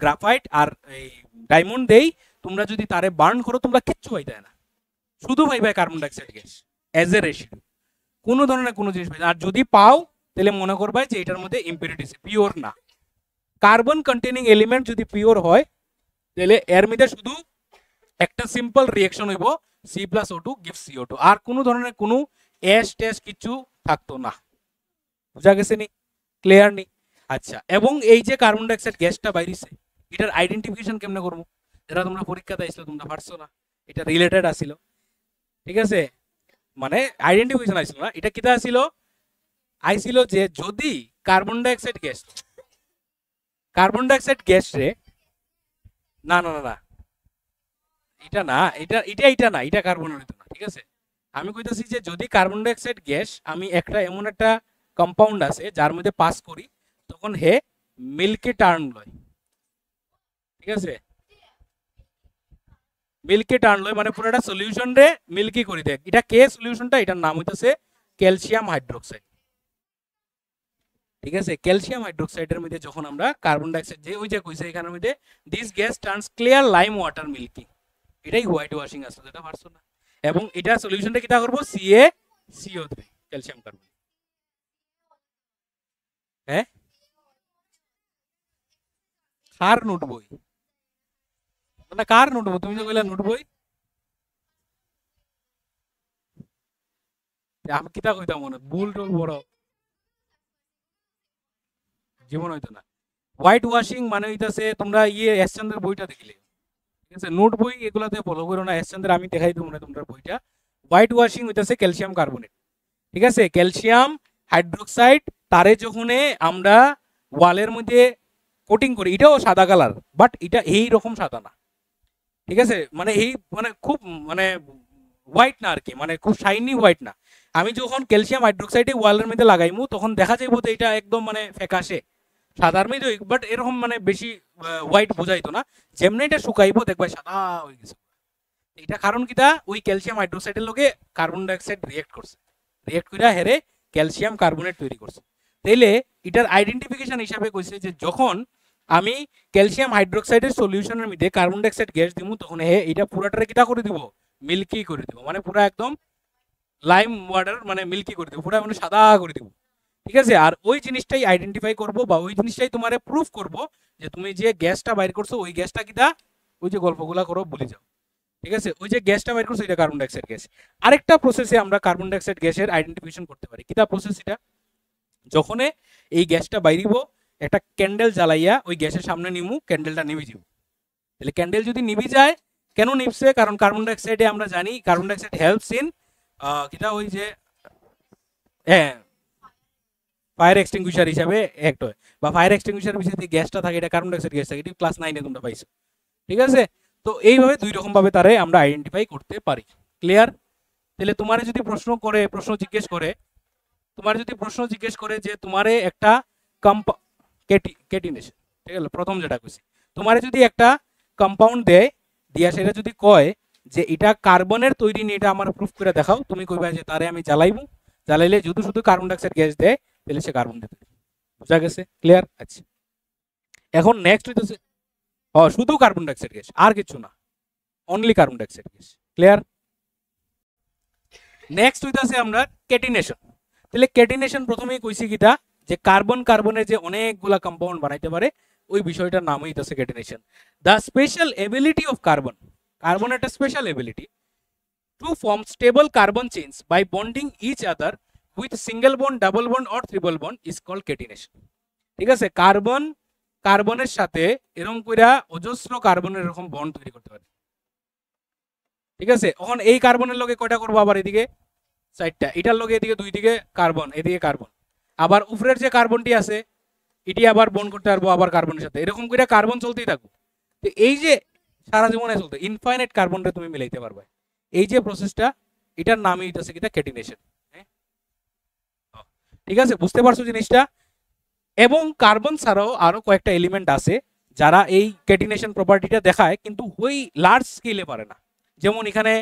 গ্রাফাইট আর এই ডায়মন্ড দেই, তোমরা যদি তারে বার্ন করো তোমরা কিচ্ছু পাইতে না, শুধু পাইবে carbon dioxide gas as a residue, কোনো ধরনের কোনো জিনিস পাইবে। আর যদি পাও তাহলে মনে করবে যে এটার মধ্যে ইম্পিউরিটিস, পিওর না। কার্বন কন্টেনিং এলিমেন্ট যদি পিওর হয় তাহলে এর মধ্যে শুধু একটা সিম্পল রিঅ্যাকশন হইব C+O2 gives CO2, আর কোনো ধরনের কোনো অ্যাশ ট্যাশ কিছু থাকতো না। বুঝা গেছে নি? ক্লিয়ার নি? আচ্ছা, এবং এই যে কার্বন ডাইঅক্সাইড গ্যাসটা বাইরিছে এটার আইডেন্টিফিকেশন কেমনে করবো? যারা তোমরা পরীক্ষাতে আইছিল তোমরা পারছো না, এটা রিলেটেড আসিল, ঠিক আছে? মানে আইডেন্টিফিকেশন আইছিল না, এটা কিটা আসিল? আইছিল যে যদি কার্বন ডাইঅক্সাইড গ্যাস রে, না না না না এটা না, এটা না, এটা কার্বনের হইতো না, ঠিক আছে? আমি কইতাছি যে যদি কার্বন ডাইঅক্সাইড গ্যাস আমি একটা এমন একটা কম্পাউন্ড আছে যার মধ্যে পাস করি তখন হে মিল্কি টার্ন লয়, ঠিক আছে? মিল্কি টার্ন লয় মানে পুরোটা সলিউশন রে মিল্কি করে দেয়। এটা কে সলিউশনটা? এটার নাম হইতাছে ক্যালসিয়াম হাইড্রোক্সাইড, ঠিক আছে? ক্যালসিয়াম হাইড্রোক্সাইডের মধ্যে যখন আমরা কার্বন ডাইঅক্সাইড যে ওই যে কইছে এখানের মধ্যে this gas turns clear lime water milky, এটাই হোয়াইট ওয়াশিং আছে, যেটা পারছো না। এবং এটা সলিউশনটা কিটা করব? CaCO3 calcium carbon. হ্যাঁ, কার নোট বই? মানে কার নোট বই? তুমি যে কইলা নোট বই, আমি কিতা কইতাম মনে ভুল টুল বড় জীবন হইতো না। হোয়াইট ওয়াশিং মানে হইতাছে তোমরা এসচন্দ্রের বইটা দেখলে, ঠিক আছে? নোট বই এগুলাতে ফলো করো না, এসচন্দ্রের আমি দেখাই দেবো না তোমরা বইটা। হোয়াইট ওয়াশিং হইতাছে ক্যালসিয়াম কার্বনেট, ঠিক আছে? ক্যালসিয়াম হাইড্রোক্সাইড তারে যখন আমরা ওয়ালের মধ্যে কোটিং করি, এটাও সাদা কালার, বাট এটা এই রকম সাদা না, ঠিক আছে? মানে এই মানে খুব মানে হোয়াইট না আর কি, মানে খুব শাইনি হোয়াইট না। আমি যখন ক্যালসিয়াম হাইড্রোক্সাইডে ওয়ালের মধ্যে লাগাইমু তখন দেখা যাইব যে এটা একদম মানে ফ্যাকাশে সাদার মধ্যে, বাট এরকম মানে বেশি হোয়াইট বোঝাইতো না। যেমনি এটা শুকাইবো দেখবা সাদা হয়ে গেছে। এটা কারণ কিটা? ওই ক্যালসিয়াম হাইড্রোক্সাইডের লগে কার্বন ডাইঅক্সাইড রিয়েক্ট করছে, রিয়েক্ট করে হেরে ক্যালসিয়াম কার্বনেট তৈরি করছে। তাইলে এটার আইডেন্টিফিকেশন হিসাবে কইছে যে যখন আমি ক্যালসিয়াম হাইড্রোক্সাইডের সলিউশনের মধ্যে কার্বন ডাইঅক্সাইড গ্যাস দিব তখন হে এটা পুরাটারে কিটা করে দিব? মিল্কি করে দিব, মানে পুরা একদম লাইম ওয়াটার মানে মিল্কি করে দিব, পুরা মানে সাদা করে দিব, ঠিক আছে? আর ওই জিনিসটাই আইডেন্টিফাই করব বা ওই জিনিসটাই তোমারে প্রুফ করব যে তুমি যে গ্যাসটা বাইর করছো ওই গ্যাসটা কিটা, ওই যে গল্পগুলা করো ভুলে যাও, ঠিক আছে? ওই যে গ্যাসটা বাইর করছো এটা কার্বন ডাইঅক্সাইড গ্যাস। আরেকটা প্রসেসে আমরা কার্বন ডাইঅক্সাইড গ্যাসের আইডেন্টিফিকেশন করতে পারি, কিটা প্রসেস এটা? যখন এই গ্যাসটা বাইরিব একটা ক্যান্ডেল জ্বালাইয়া ওই গ্যাসের সামনে নিমু, ক্যান্ডেলটা নিভে যাব। তাহলে ক্যান্ডেল যদি নিভে যায়, কেন নিভছে? কারণ কার্বন ডাইঅক্সাইডে আমরা জানি কার্বন ডাইঅক্সাইড হেল্পস ইন কিটা ওই যে হ্যাঁ ফায়ার এক্সটিংগুইশার হিসাবে অ্যাক্ট হয়, বা ফায়ার এক্সটিংগুইশার ভিতরে যে গ্যাসটা থাকে এটা কার্বন ডাইঅক্সাইড গ্যাস থাকে, এটা ক্লাস 9 এ তোমরা পাইছো, ঠিক আছে? তো এইভাবে দুই রকম ভাবে তারে আমরা আইডেন্টিফাই করতে পারি। ক্লিয়ার? তাহলে তোমারে যদি প্রশ্ন জিজ্ঞেস করে যে তোমারে একটা কেটিনেশন, ঠিক আছে? প্রথম যেটা কইছি, তোমারে যদি একটা কম্পাউন্ড দেয় দিয়া সেটা যদি কয় যে এটা কার্বনের তৈরি নিয়ে এটা আমার প্রুফ করে দেখাও, তুমি কইবা যে তারে আমি জ্বালাইবো, জ্বালাইলে যদি শুধু কার্বন ডাইঅক্সাইড গ্যাস দেয় তাহলে সে কার্বন দিয়ে তৈরি। বুঝা গেছে? ক্লিয়ার? আচ্ছা, এখন নেক্সট হইতেছে শুধু কার্বন ডাইঅক্সাইড গ্যাস, আর কিছু না, only carbon dioxide gas. Clear? Next হইতেছে আমরা কেটিনেশন। তাহলে কেটিনেশন প্রথমেই কইছি কিটা যে কার্বনের যে অনেকগুলা কম্পাউন্ড বানাইতে পারে ওই বিষয়টার নাম হইতেছে catenation. The special ability of carbon একটা special ability to form stable carbon chains by bonding each other with single bond, double bond or triple bond is called catenation, ঠিক আছে? কার্বনের সাথে এরকম কইরা অজস্র কার্বনের এরকম বন্ড তৈরি করতে পারে, ঠিক আছে? এখন এই কার্বনের লগে কয়টা করবো? আবার এদিকে 4টা, এটার লগে এদিকে 2 দিকে কার্বন, এদিকে কার্বন, আবার উপরের যে কার্বনটি আছে এটি আবার বন্ড করতে পারবো আবার কার্বনের সাথে, এরকম করে কার্বন চলতেই থাকবো। তো এই যে সারা জীবনে চলতে ইনফাইনাইট কার্বনটা তুমি মিলাইতে পারবে, এই যে প্রসেসটা, এটার নামই হইতেছে কিটা ক্যাটিনেশন। হ্যাঁ, ঠিক আছে, বুঝতে পারছো জিনিসটা? এবং কার্বন ছাড়াও আরো কয়েকটা এলিমেন্ট আছে যারা এই ক্যাটিনেশন প্রপার্টিটা দেখায় কিন্তু ওই লার্জ স্কেলে পারে না। যেমন এখানে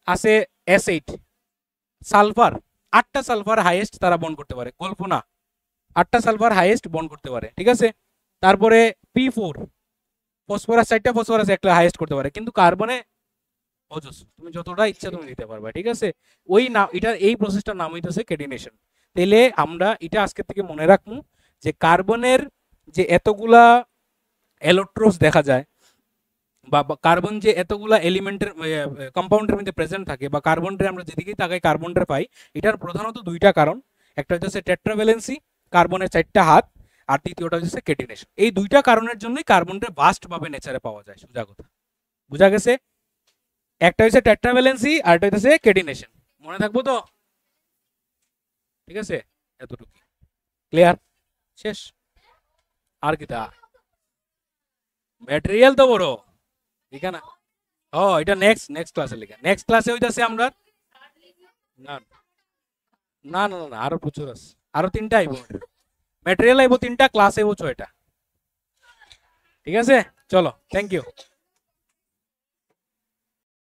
আছে S8 সালফার, 8টা সালফার হাইয়েস্ট তারা বন্ড করতে পারে, কল্পনা 8টা সালফার হাইয়েস্ট বন্ড করতে পারে, ঠিক আছে। তারপরে P4 ফসফরাস, 4টা ফসফরাস একটা হাইয়েস্ট করতে পারে, কিন্তু কার্বনে অজস্র, তুমি যতটা ইচ্ছা তুমি দিতে পারবে, ঠিক আছে। ওই না, এটা এই প্রসেসটার নাম হইতেছে ক্যাটিনেশন। তাহলে আমরা এটা আজকে থেকে মনে রাখবো যে কার্বনের যে এতগুলা এলোট্রোস দেখা যায়, বা কার্বন যে এতগুলা এলিমেন্টের কম্পাউন্ডের মধ্যে প্রেজেন্ট থাকে, বা কার্বনটা আমরা যেদিকেই তাকাই কার্বনটা পাই, এটার প্রধানত দুইটা কারণ। একটা হচ্ছে টেট্রাভ্যালেন্সি, কার্বনের 4টা হাত, আর দ্বিতীয়টা হচ্ছে ক্যাটিনেশন। এই দুইটা কারণের জন্যই কার্বনটা ভাস্ট ভাবে নেচারে পাওয়া যায়, সোজা কথা, বুঝা গেছে? একটা হচ্ছে টেট্রাভ্যালেন্সি আর একটা হচ্ছে ক্যাটিনেশন, মনে থাকবো তো? ঠিক আছে, এতটুকু ক্লিয়ার, শেষ। আর কি তা ম্যাটেরিয়াল তো বড় এখানে। ও এটা নেক্সট নেক্সট ক্লাসে লিখা, নেক্সট ক্লাসে হইতাছে আমরা। না না না না, আরো প্রচুর আছে, আরো 3টা আইবো, ম্যাটেরিয়াল আইবো 3টা, ক্লাস আইবো 6টা। ঠিক আছে, চলো, থ্যাংক ইউ।